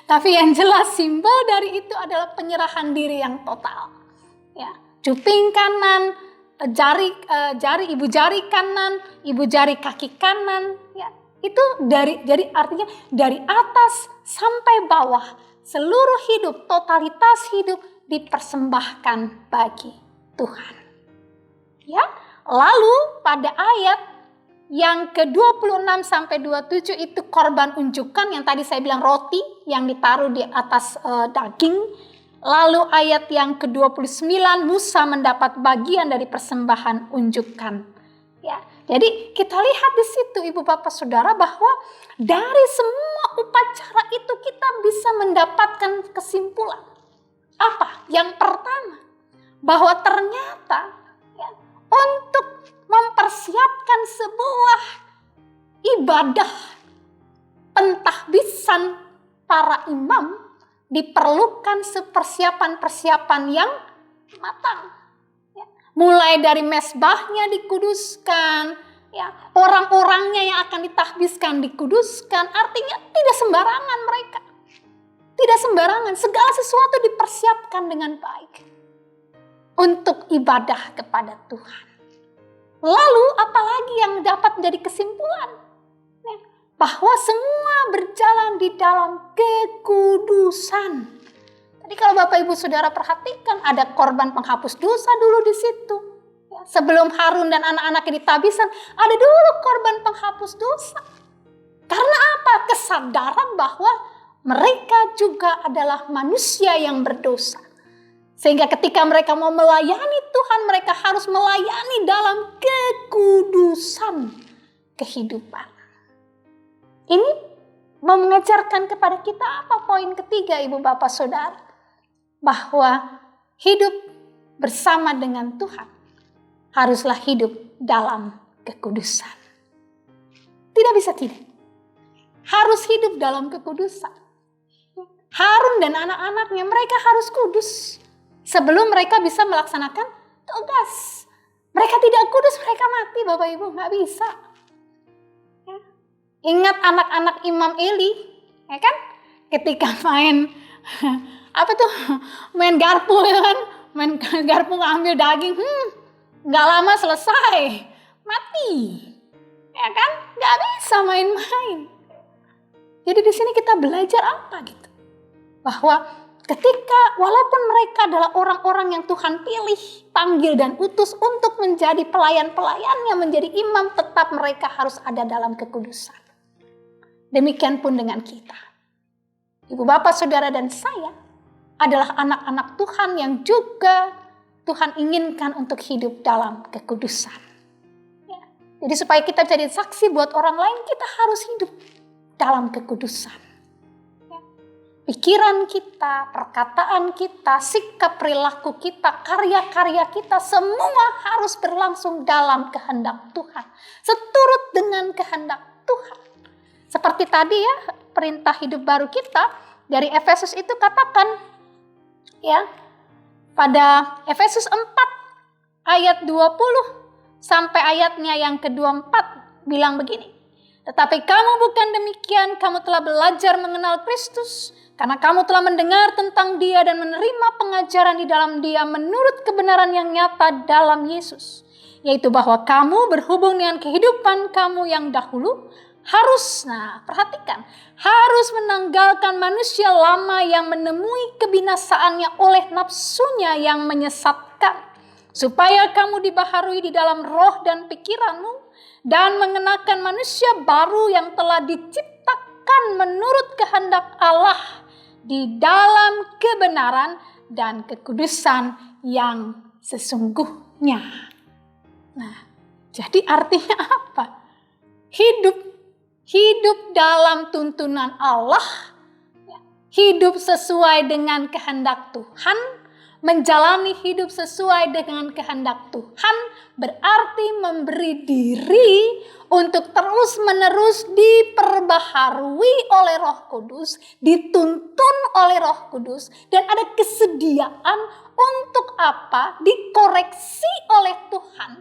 Tapi yang jelas simbol dari itu adalah penyerahan diri yang total. Ya, cuping kanan, ibu jari kanan, ibu jari kaki kanan, ya itu jadi artinya dari atas sampai bawah seluruh hidup, totalitas hidup dipersembahkan bagi Tuhan. Ya, lalu pada ayat yang ke-26 sampai 27 itu korban unjukan yang tadi saya bilang roti yang ditaruh di atas daging. Lalu ayat yang ke-29 Musa mendapat bagian dari persembahan unjukan. Ya, jadi kita lihat di situ Ibu Bapak Saudara bahwa dari semua upacara itu kita bisa mendapatkan kesimpulan. Apa? Yang pertama, bahwa ternyata ya, untuk mempersiapkan sebuah ibadah pentahbisan para imam diperlukan persiapan-persiapan yang matang. Ya. Mulai dari mesbahnya dikuduskan, ya, orang-orangnya yang akan ditahbiskan dikuduskan, artinya tidak sembarangan mereka. Tidak sembarangan, segala sesuatu dipersiapkan dengan baik untuk ibadah kepada Tuhan. Lalu apalagi yang dapat menjadi kesimpulan? Bahwa semua berjalan di dalam kekudusan. Tadi kalau Bapak Ibu Saudara perhatikan ada korban penghapus dosa dulu di situ. Ya, sebelum Harun dan anak-anaknya ditahbiskan, ada dulu korban penghapus dosa. Karena apa? Kesadaran bahwa mereka juga adalah manusia yang berdosa. Sehingga ketika mereka mau melayani Tuhan, mereka harus melayani dalam kekudusan kehidupan. Ini mau mengajarkan kepada kita apa poin ketiga Ibu Bapak Saudara? Bahwa hidup bersama dengan Tuhan haruslah hidup dalam kekudusan. Tidak bisa tidak. Harus hidup dalam kekudusan. Harun dan anak-anaknya mereka harus kudus. Sebelum mereka bisa melaksanakan tugas. Mereka tidak kudus, mereka mati Bapak Ibu, nggak bisa. Ingat anak-anak Imam Eli, ya kan? Ketika main main garpu kan, main garpu ngambil daging, nggak lama selesai, mati, ya kan? Nggak bisa main-main. Jadi di sini kita belajar apa gitu? Bahwa ketika walaupun mereka adalah orang-orang yang Tuhan pilih, panggil dan utus untuk menjadi pelayan-pelayannya, menjadi imam, tetap mereka harus ada dalam kekudusan. Demikian pun dengan kita. Ibu Bapak Saudara dan saya adalah anak-anak Tuhan yang juga Tuhan inginkan untuk hidup dalam kekudusan. Ya. Jadi supaya kita jadi saksi buat orang lain, kita harus hidup dalam kekudusan. Ya. pikiran kita, perkataan kita, sikap perilaku kita, karya-karya kita, semua harus berlangsung dalam kehendak Tuhan. Seturut dengan kehendak Tuhan. Seperti tadi ya, perintah hidup baru kita dari Efesus itu katakan, ya, pada Efesus 4 ayat 20 sampai ayatnya yang ke-24 bilang begini. Tetapi kamu bukan demikian, kamu telah belajar mengenal Kristus, karena kamu telah mendengar tentang Dia dan menerima pengajaran di dalam Dia menurut kebenaran yang nyata dalam Yesus. Yaitu bahwa kamu berhubung dengan kehidupan kamu yang dahulu, harus menanggalkan manusia lama yang menemui kebinasaannya oleh nafsunya yang menyesatkan. Supaya kamu dibaharui di dalam roh dan pikiranmu, dan mengenakan manusia baru yang telah diciptakan menurut kehendak Allah di dalam kebenaran dan kekudusan yang sesungguhnya. Nah, jadi artinya apa? Hidup dalam tuntunan Allah, hidup sesuai dengan kehendak Tuhan, menjalani hidup sesuai dengan kehendak Tuhan berarti memberi diri untuk terus-menerus diperbaharui oleh Roh Kudus, dituntun oleh Roh Kudus, dan ada kesediaan untuk apa? Dikoreksi oleh Tuhan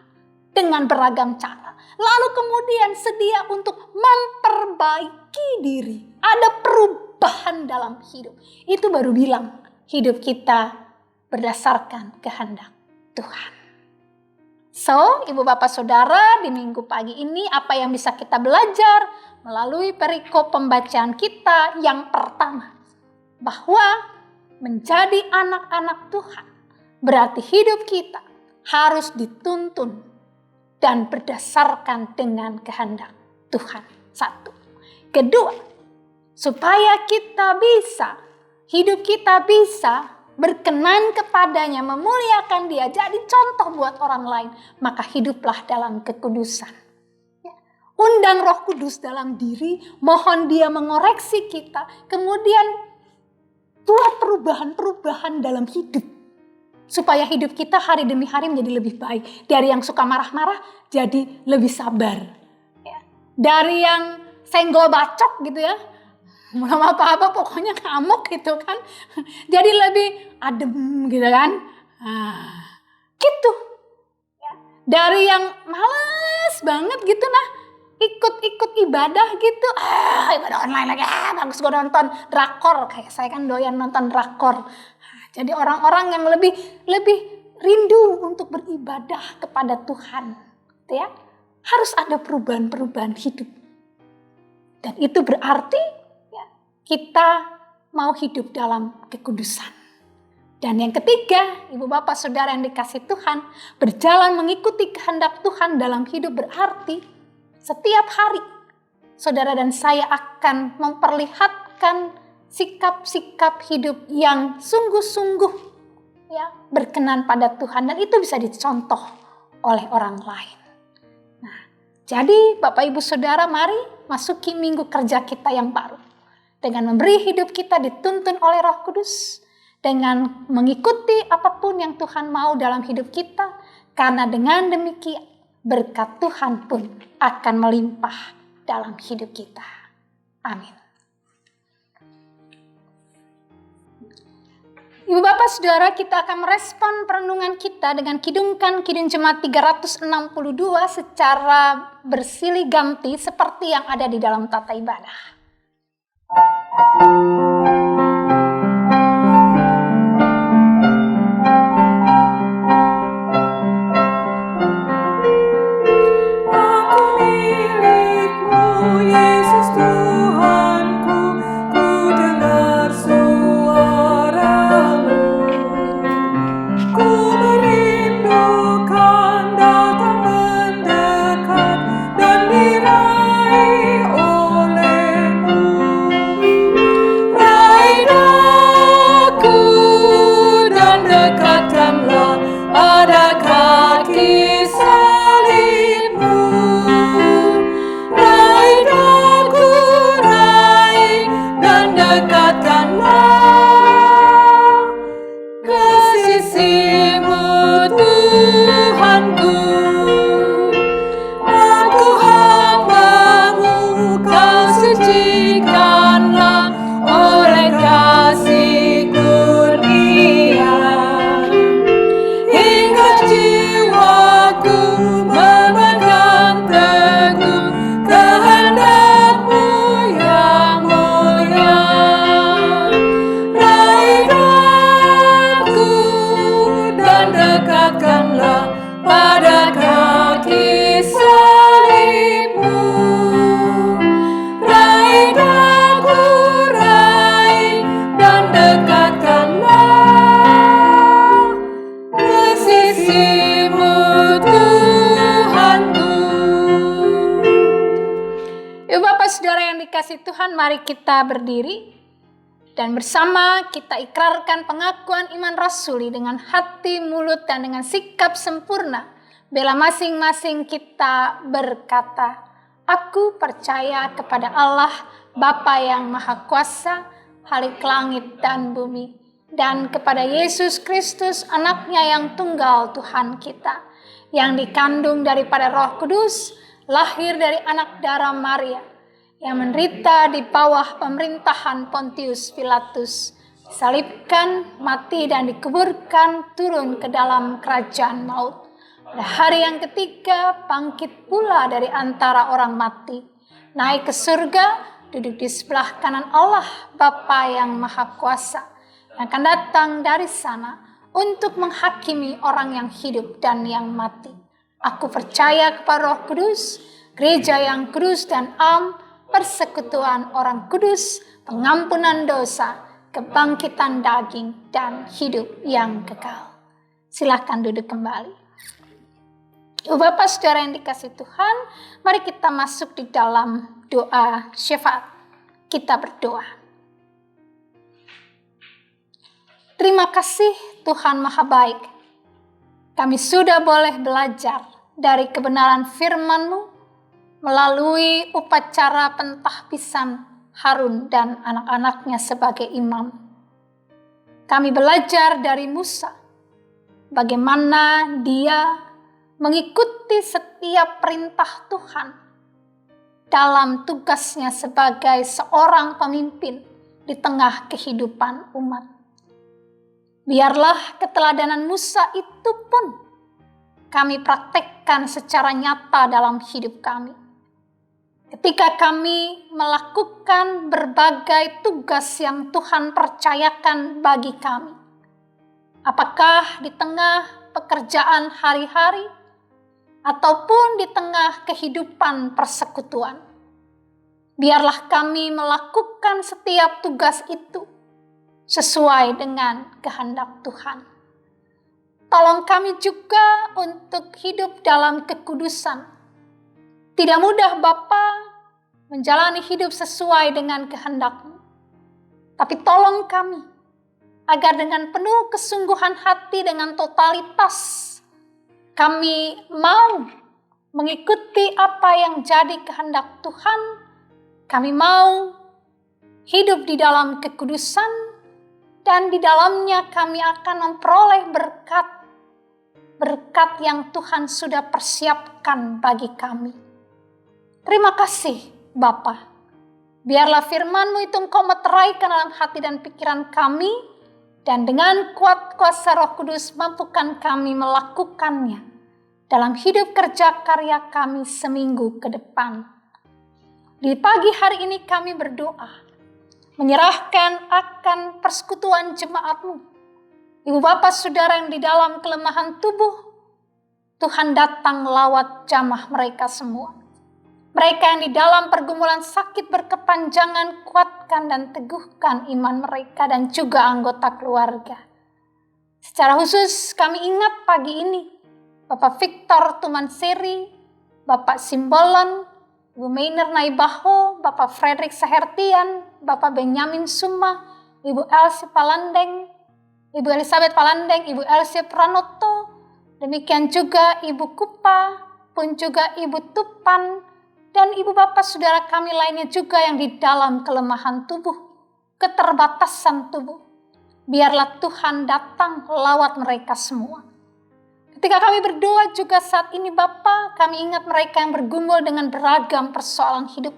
dengan beragam cara. Lalu kemudian sedia untuk memperbaiki diri. Ada perubahan dalam hidup. Itu baru bilang hidup kita berdasarkan kehendak Tuhan. So, Ibu Bapak Saudara, di minggu pagi ini apa yang bisa kita belajar melalui perikop pembacaan kita yang pertama? Bahwa menjadi anak-anak Tuhan berarti hidup kita harus dituntun dan berdasarkan dengan kehendak Tuhan. Satu. Kedua, supaya kita bisa, hidup kita bisa berkenan kepadanya, memuliakan Dia, jadi contoh buat orang lain, maka hiduplah dalam kekudusan. Undang Roh Kudus dalam diri, mohon Dia mengoreksi kita, kemudian buat perubahan-perubahan dalam hidup. Supaya hidup kita hari demi hari menjadi lebih baik. Dari yang suka marah-marah, jadi lebih sabar. Dari yang senggol bacok gitu ya, belum apa-apa pokoknya ngamuk gitu kan, jadi lebih adem gitu kan, gitu ya. Dari yang males banget gitu, nah ikut ibadah gitu, ibadah online lagi, bagus gue nonton drakor, kayak saya kan doyan nonton drakor. Jadi orang-orang yang lebih rindu untuk beribadah kepada Tuhan, gitu ya, harus ada perubahan-perubahan hidup, dan itu berarti kita mau hidup dalam kekudusan. Dan yang ketiga, Ibu Bapak Saudara yang dikasih Tuhan, berjalan mengikuti kehendak Tuhan dalam hidup berarti setiap hari saudara dan saya akan memperlihatkan sikap-sikap hidup yang sungguh-sungguh ya berkenan pada Tuhan, dan itu bisa dicontoh oleh orang lain. Nah, jadi Bapak Ibu Saudara, mari masuki minggu kerja kita yang baru. Dengan memberi hidup kita dituntun oleh Roh Kudus, dengan mengikuti apapun yang Tuhan mau dalam hidup kita, karena dengan demikian berkat Tuhan pun akan melimpah dalam hidup kita. Amin. Ibu Bapak Saudara, kita akan merespon perenungan kita dengan kidungkan Kidung Jemaat 362 secara bersilih ganti seperti yang ada di dalam tata ibadah. dikasihi Tuhan, mari kita berdiri dan bersama kita ikrarkan pengakuan iman rasuli dengan hati, mulut, dan dengan sikap sempurna. Bila masing-masing kita berkata, aku percaya kepada Allah, Bapa yang Maha Kuasa, Khalik langit dan bumi, dan kepada Yesus Kristus, anaknya yang tunggal Tuhan kita, yang dikandung daripada Roh Kudus, lahir dari anak darah Maria, yang menderita di bawah pemerintahan Pontius Pilatus, disalibkan, mati dan dikuburkan, turun ke dalam kerajaan maut. Pada hari yang ketiga bangkit pula dari antara orang mati, naik ke surga, duduk di sebelah kanan Allah Bapa yang Maha Kuasa, yang akan datang dari sana untuk menghakimi orang yang hidup dan yang mati. Aku percaya kepada Roh Kudus, gereja yang kudus dan am, persekutuan orang kudus, pengampunan dosa, kebangkitan daging, dan hidup yang kekal. Silakan duduk kembali. Bapak saudara yang dikasihi Tuhan, mari kita masuk di dalam doa syafaat. Kita berdoa. Terima kasih Tuhan Maha Baik. Kami sudah boleh belajar dari kebenaran firman-Mu melalui upacara pentahbisan Harun dan anak-anaknya sebagai imam. Kami belajar dari Musa bagaimana dia mengikuti setiap perintah Tuhan dalam tugasnya sebagai seorang pemimpin di tengah kehidupan umat. Biarlah keteladanan Musa itu pun kami praktekkan secara nyata dalam hidup kami. Ketika kami melakukan berbagai tugas yang Tuhan percayakan bagi kami. Apakah di tengah pekerjaan hari-hari ataupun di tengah kehidupan persekutuan. Biarlah kami melakukan setiap tugas itu sesuai dengan kehendak Tuhan. Tolong kami juga untuk hidup dalam kekudusan. Tidak mudah Bapa menjalani hidup sesuai dengan kehendak-Mu. Tapi tolong kami agar dengan penuh kesungguhan hati, dengan totalitas, kami mau mengikuti apa yang jadi kehendak Tuhan. Kami mau hidup di dalam kekudusan, dan di dalamnya kami akan memperoleh berkat yang Tuhan sudah persiapkan bagi kami. Terima kasih Bapa. Biarlah firman-Mu itu Engkau meteraikan dalam hati dan pikiran kami, dan dengan kuat kuasa Roh Kudus mampukan kami melakukannya dalam hidup kerja karya kami seminggu ke depan. Di pagi hari ini kami berdoa, menyerahkan akan persekutuan jemaat-Mu. Ibu Bapak Saudara yang di dalam kelemahan tubuh, Tuhan datang lawat jamah mereka semua. Mereka yang di dalam pergumulan sakit berkepanjangan, kuatkan dan teguhkan iman mereka dan juga anggota keluarga. Secara khusus kami ingat pagi ini, Bapak Victor Tumanseri, Bapak Simbolon, Ibu Maynard Naibaho, Bapak Frederick Sahertian, Bapak Benyamin Suma, Ibu Elsie Palandeng, Ibu Elizabeth Palandeng, Ibu Elsie Pranoto, demikian juga Ibu Kupa, pun juga Ibu Tupan, dan Ibu Bapak Saudara kami lainnya juga yang di dalam kelemahan tubuh, keterbatasan tubuh. Biarlah Tuhan datang lawat mereka semua. Ketika kami berdoa juga saat ini Bapa, kami ingat mereka yang bergumul dengan beragam persoalan hidup.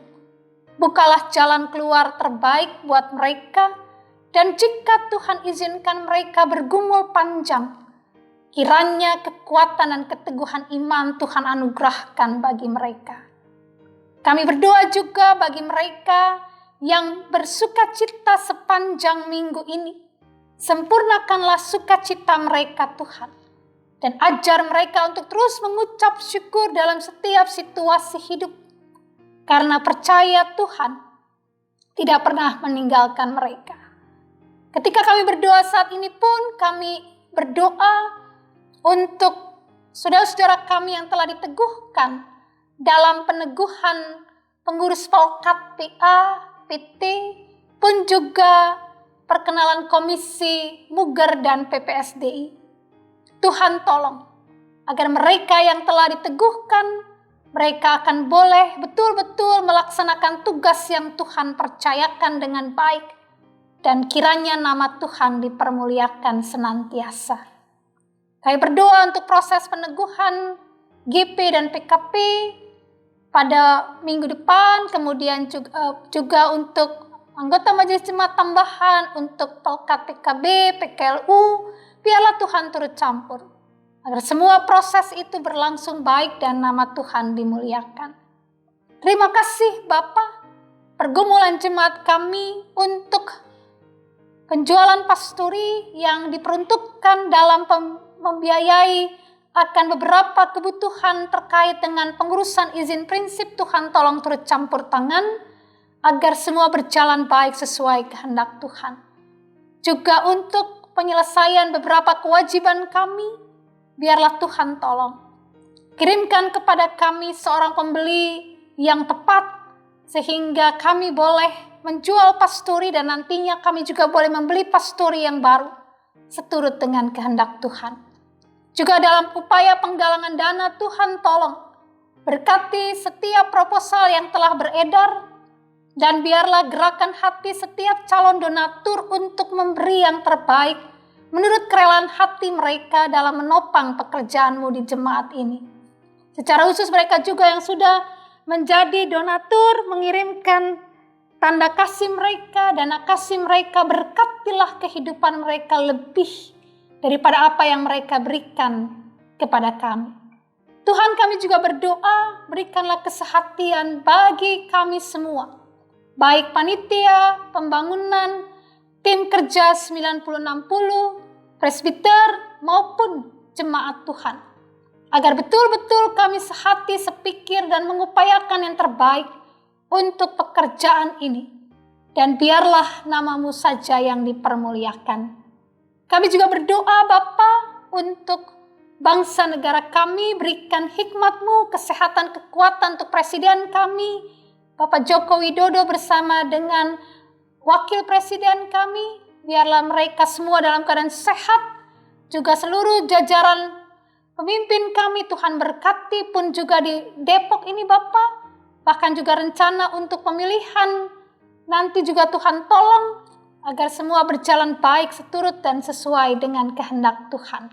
Bukalah jalan keluar terbaik buat mereka, dan jika Tuhan izinkan mereka bergumul panjang, kiranya kekuatan dan keteguhan iman Tuhan anugerahkan bagi mereka. Kami berdoa juga bagi mereka yang bersukacita sepanjang minggu ini. Sempurnakanlah sukacita mereka Tuhan. Dan ajar mereka untuk terus mengucap syukur dalam setiap situasi hidup. Karena percaya Tuhan tidak pernah meninggalkan mereka. Ketika kami berdoa saat ini pun kami berdoa untuk saudara-saudara kami yang telah diteguhkan dalam peneguhan pengurus Polkat PA, PT, pun juga perkenalan Komisi Muger dan PPSDI. Tuhan tolong agar mereka yang telah diteguhkan, mereka akan boleh betul-betul melaksanakan tugas yang Tuhan percayakan dengan baik, dan kiranya nama Tuhan dipermuliakan senantiasa. Kami berdoa untuk proses peneguhan GP dan PKP pada minggu depan, kemudian juga untuk anggota majelis jemaat tambahan, untuk Pelkat PKB, PKLU, biarlah Tuhan turut campur, agar semua proses itu berlangsung baik dan nama Tuhan dimuliakan. Terima kasih Bapa, pergumulan jemaat kami untuk penjualan pasturi yang diperuntukkan dalam membiayai akan beberapa kebutuhan terkait dengan pengurusan izin prinsip, Tuhan tolong turut campur tangan agar semua berjalan baik sesuai kehendak Tuhan. Juga untuk penyelesaian beberapa kewajiban kami, biarlah Tuhan tolong kirimkan kepada kami seorang pembeli yang tepat, sehingga kami boleh menjual pasturi dan nantinya kami juga boleh membeli pasturi yang baru seturut dengan kehendak Tuhan. Juga dalam upaya penggalangan dana, Tuhan tolong berkati setiap proposal yang telah beredar, dan biarlah gerakan hati setiap calon donatur untuk memberi yang terbaik menurut kerelaan hati mereka dalam menopang pekerjaan-Mu di jemaat ini. Secara khusus mereka juga yang sudah menjadi donatur, mengirimkan tanda kasih mereka, dana kasih mereka, berkatilah kehidupan mereka lebih daripada apa yang mereka berikan kepada kami. Tuhan, kami juga berdoa, berikanlah kesehatan bagi kami semua, baik panitia, pembangunan, tim kerja 9060, presbiter maupun jemaat Tuhan, agar betul-betul kami sehati, sepikir dan mengupayakan yang terbaik untuk pekerjaan ini, dan biarlah nama-Mu saja yang dipermuliakan. Kami juga berdoa Bapa untuk bangsa negara kami, berikan hikmat-Mu, kesehatan, kekuatan untuk presiden kami, Bapak Joko Widodo bersama dengan wakil presiden kami, biarlah mereka semua dalam keadaan sehat, juga seluruh jajaran pemimpin kami Tuhan berkati, pun juga di Depok ini Bapa, bahkan juga rencana untuk pemilihan nanti juga Tuhan tolong, agar semua berjalan baik seturut dan sesuai dengan kehendak Tuhan.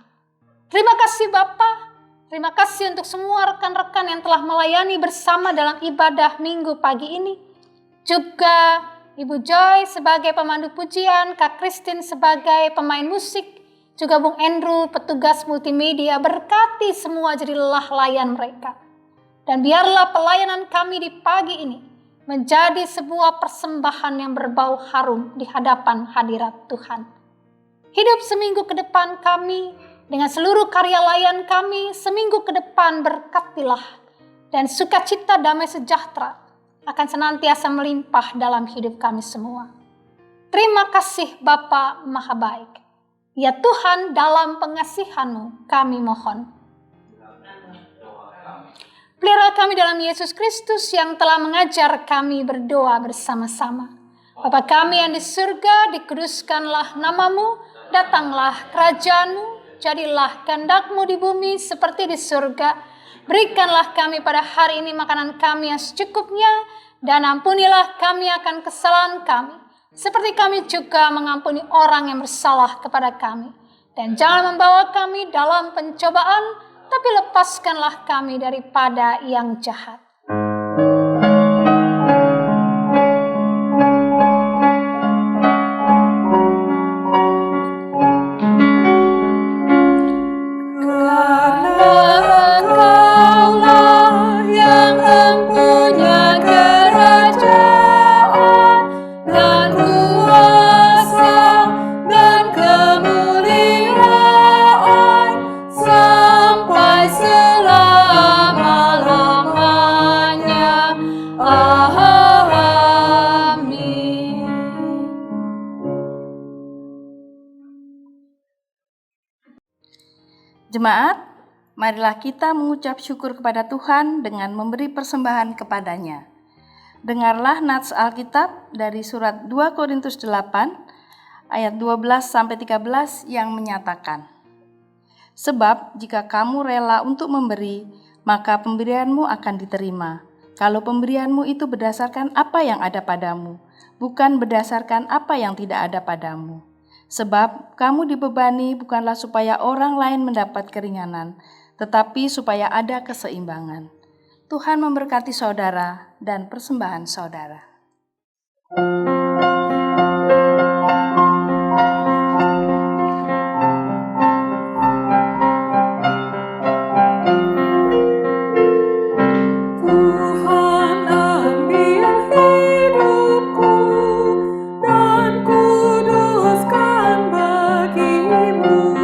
Terima kasih Bapa, terima kasih untuk semua rekan-rekan yang telah melayani bersama dalam ibadah minggu pagi ini. Juga Ibu Joy sebagai pemandu pujian, Kak Christine sebagai pemain musik, juga Bung Andrew petugas multimedia, berkati semua jadi lelah layan mereka. Dan biarlah pelayanan kami di pagi ini menjadi sebuah persembahan yang berbau harum di hadapan hadirat Tuhan. Hidup seminggu ke depan kami, dengan seluruh karya layan kami, seminggu ke depan berkatilah, dan sukacita damai sejahtera akan senantiasa melimpah dalam hidup kami semua. Terima kasih Bapa Maha Baik. Ya Tuhan, dalam pengasihan-Mu kami mohon. Pelihara kami dalam Yesus Kristus yang telah mengajar kami berdoa bersama-sama. Bapa kami yang di surga, dikuduskanlah nama-Mu, datanglah kerajaan-Mu, jadilah kehendak-Mu di bumi seperti di surga. Berikanlah kami pada hari ini makanan kami yang secukupnya, dan ampunilah kami akan kesalahan kami, seperti kami juga mengampuni orang yang bersalah kepada kami. Dan jangan membawa kami dalam pencobaan, tapi lepaskanlah kami daripada yang jahat. Jemaat, marilah kita mengucap syukur kepada Tuhan dengan memberi persembahan kepadanya. Dengarlah nats Alkitab dari surat 2 Korintus 8 ayat 12-13 yang menyatakan, "Sebab jika kamu rela untuk memberi, maka pemberianmu akan diterima. Kalau pemberianmu itu berdasarkan apa yang ada padamu, bukan berdasarkan apa yang tidak ada padamu. Sebab kamu dibebani bukanlah supaya orang lain mendapat keringanan, tetapi supaya ada keseimbangan." Tuhan memberkati saudara dan persembahan saudara. Tuhan ambil hidupku dan kuduskan bagimu.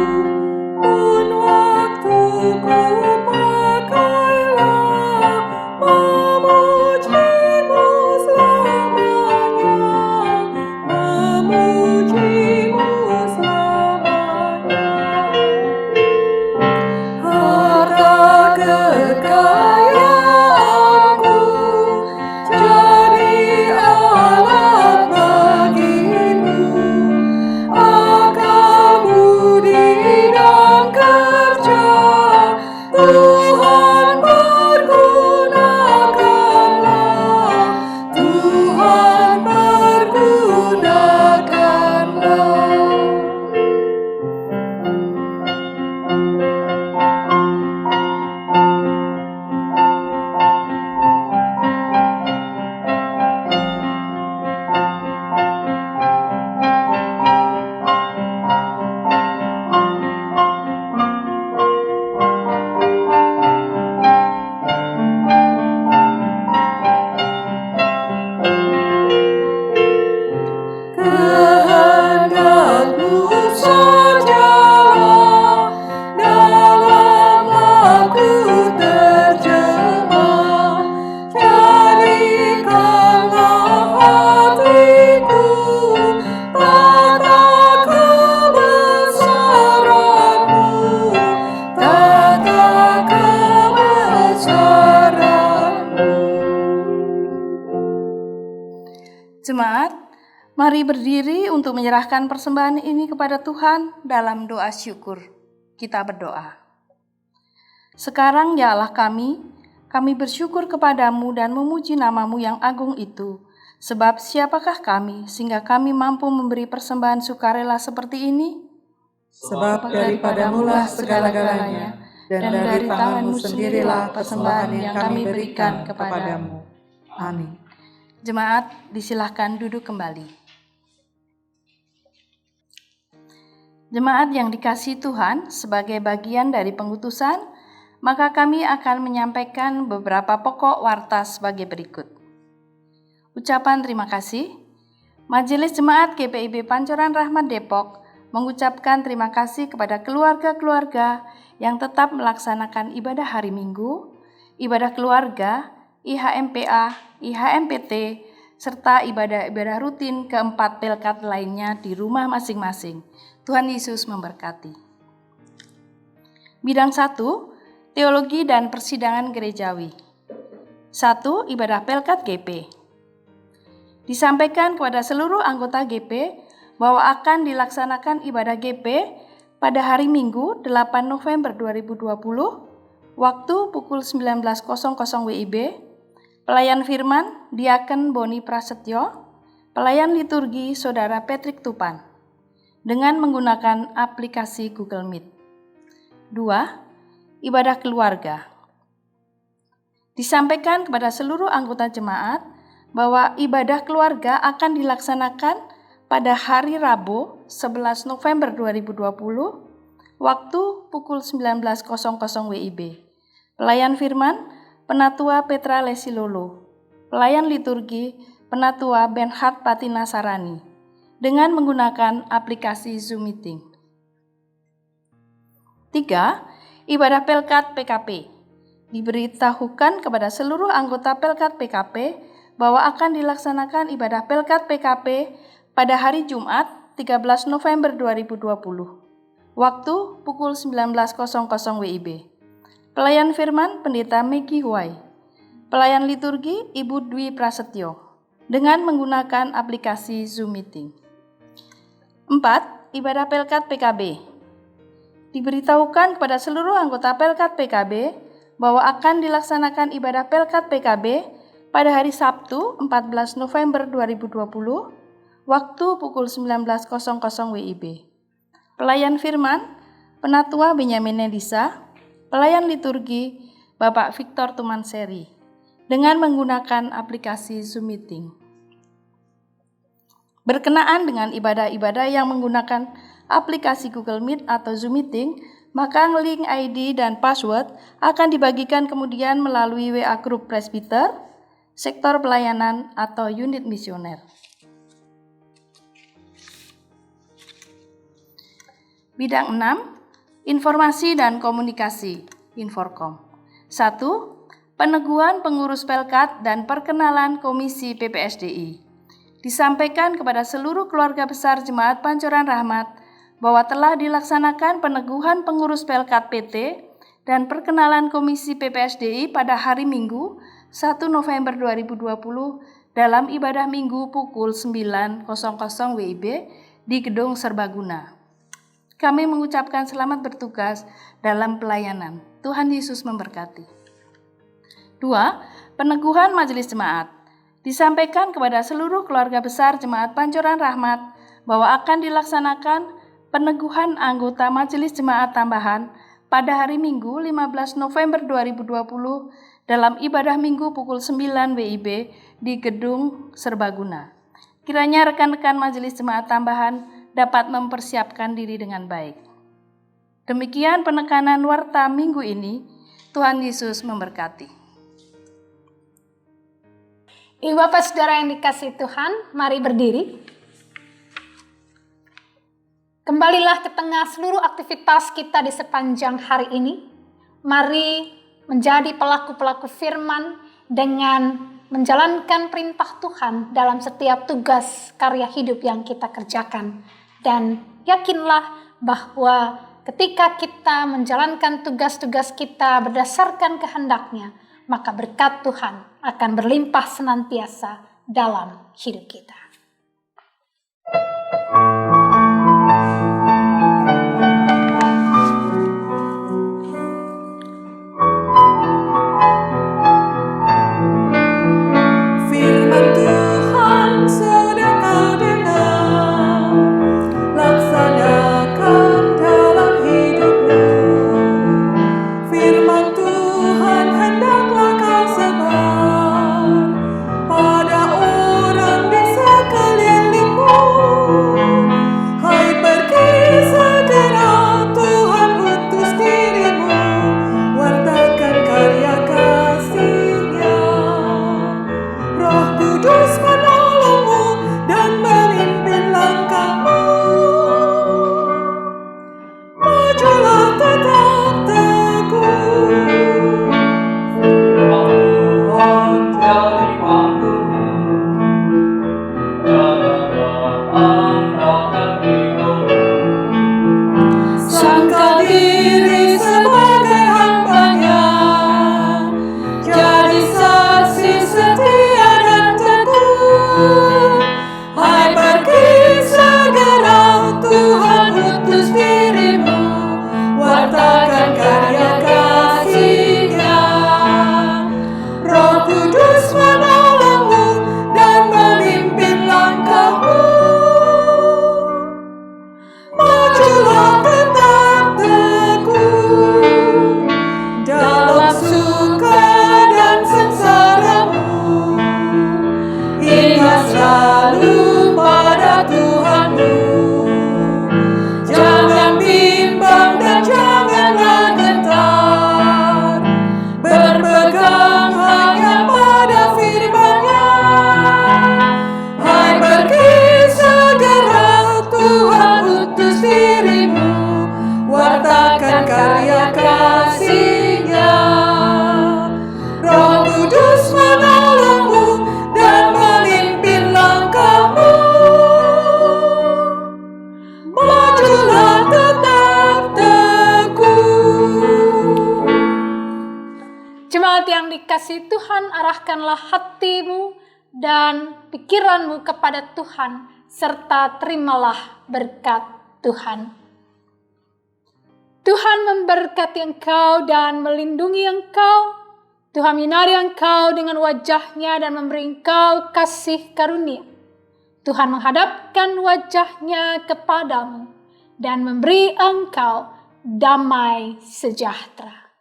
Pun waktuku pakailah memujimu selamanya, memujimu selamanya. Harta kekayaanku jadi alat bagimu. Akal budi dan kerja Tuhan pergunakanlah, Tuhan pergunakanlah. Kehendakmu sajalah dalam aku terjemah. Jadikanlah hatiku tata kebesaran-Mu, tata kebesaran-Mu. Jemaat, mari berdiri untuk menyerahkan persembahan ini kepada Tuhan dalam doa syukur. Kita berdoa. Sekarang ya Allah kami bersyukur kepadamu dan memuji nama-Mu yang agung itu. Sebab siapakah kami sehingga kami mampu memberi persembahan sukarela seperti ini? Sebab daripadamulah segala-galanya, dan dari tangan-Mu sendirilah persembahan yang kami berikan kepadamu. Amin. Jemaat, disilahkan duduk kembali. Jemaat yang dikasihi Tuhan, sebagai bagian dari pengutusan, maka kami akan menyampaikan beberapa pokok warta sebagai berikut. Ucapan terima kasih. Majelis Jemaat GPIB Pancoran Rahmat Depok mengucapkan terima kasih kepada keluarga-keluarga yang tetap melaksanakan ibadah hari Minggu, ibadah keluarga, IHMPA, IHMPT, serta ibadah-ibadah rutin keempat pelkat lainnya di rumah masing-masing. Tuhan Yesus memberkati. Bidang 1, Teologi dan Persidangan Gerejawi. 1. Ibadah pelkat GP. Disampaikan kepada seluruh anggota GP bahwa akan dilaksanakan ibadah GP pada hari Minggu 8 November 2020, waktu pukul 19.00 WIB. Pelayan firman, Diaken Boni Prasetyo, pelayan liturgi Saudara Patrick Tupan, dengan menggunakan aplikasi Google Meet. 2. Ibadah keluarga. Disampaikan kepada seluruh anggota jemaat bahwa ibadah keluarga akan dilaksanakan pada hari Rabu 11 November 2020, waktu pukul 19.00 WIB. Pelayan firman, Penatua Petra Lesilolo, pelayan liturgi Penatua Benhard Patina Sarani, dengan menggunakan aplikasi Zoom Meeting. 3. Ibadah Pelkat PKP. Diberitahukan kepada seluruh anggota Pelkat PKP bahwa akan dilaksanakan ibadah Pelkat PKP pada hari Jumat 13 November 2020, waktu pukul 19.00 WIB. Pelayan firman Pendeta Megi Huai, Pelayan liturgi Ibu Dwi Prasetyo dengan menggunakan aplikasi Zoom Meeting. 4. Ibadah Pelkat PKB. Diberitahukan kepada seluruh anggota Pelkat PKB bahwa akan dilaksanakan ibadah Pelkat PKB pada hari Sabtu 14 November 2020, waktu pukul 19.00 WIB. Pelayan firman, Penatua Benyamin Nedisa, pelayan liturgi Bapak Victor Tumanseri, dengan menggunakan aplikasi Zoom Meeting. Berkenaan dengan ibadah-ibadah yang menggunakan aplikasi Google Meet atau Zoom Meeting, maka link ID dan password akan dibagikan kemudian melalui WA Group Presbiter, sektor pelayanan atau unit misioner. Bidang 6, informasi dan komunikasi, Inforkom. 1. Peneguhan pengurus Pelkat dan perkenalan Komisi PPSDI. Disampaikan kepada seluruh keluarga besar Jemaat Pancoran Rahmat bahwa telah dilaksanakan peneguhan pengurus Pelkat PT dan perkenalan Komisi PPSDI pada hari Minggu 1 November 2020 dalam ibadah Minggu pukul 9.00 WIB di Gedung Serbaguna. Kami mengucapkan selamat bertugas dalam pelayanan. Tuhan Yesus memberkati. 2. Peneguhan Majelis Jemaat. Disampaikan kepada seluruh keluarga besar Jemaat Pancoran Rahmat bahwa akan dilaksanakan peneguhan anggota Majelis Jemaat tambahan pada hari Minggu 15 November 2020 dalam ibadah Minggu pukul 9 WIB di Gedung Serbaguna. Kiranya rekan-rekan Majelis Jemaat tambahan dapat mempersiapkan diri dengan baik. Demikian penekanan warta minggu ini. Tuhan Yesus memberkati. Ibu Bapak Saudara yang dikasihi Tuhan, mari berdiri. Kembalilah ke tengah seluruh aktivitas kita di sepanjang hari ini. Mari menjadi pelaku-pelaku firman dengan menjalankan perintah Tuhan dalam setiap tugas karya hidup yang kita kerjakan. Dan yakinlah bahwa ketika kita menjalankan tugas-tugas kita berdasarkan kehendak-Nya, maka berkat Tuhan akan berlimpah senantiasa dalam hidup kita. Firman Tuhan sudah kau dengar, laksanakan dalam hidupmu. Firman Tuhan hendaklah kau sebar pada orang di sekelilingmu. Hai, pergi segera, Tuhan utus dirimu, wartakan karya kasih-Nya. Roh Kudus menolongmu dan memimpin langkahmu. Majulah tetap teguh. Tuhan jadi pangkumu, jagalah andalkan hidupmu. Sangkal diri sebagai hamba-Nya, jadi saksi setia dan teguh. arahkanlah hatimu dan pikiranmu kepada Tuhan, serta terimalah berkat Tuhan. Tuhan memberkati engkau dan melindungi engkau. Tuhan menyinari engkau dengan wajah-Nya dan memberi engkau kasih karunia. Tuhan menghadapkan wajah-Nya kepadamu dan memberi engkau damai sejahtera.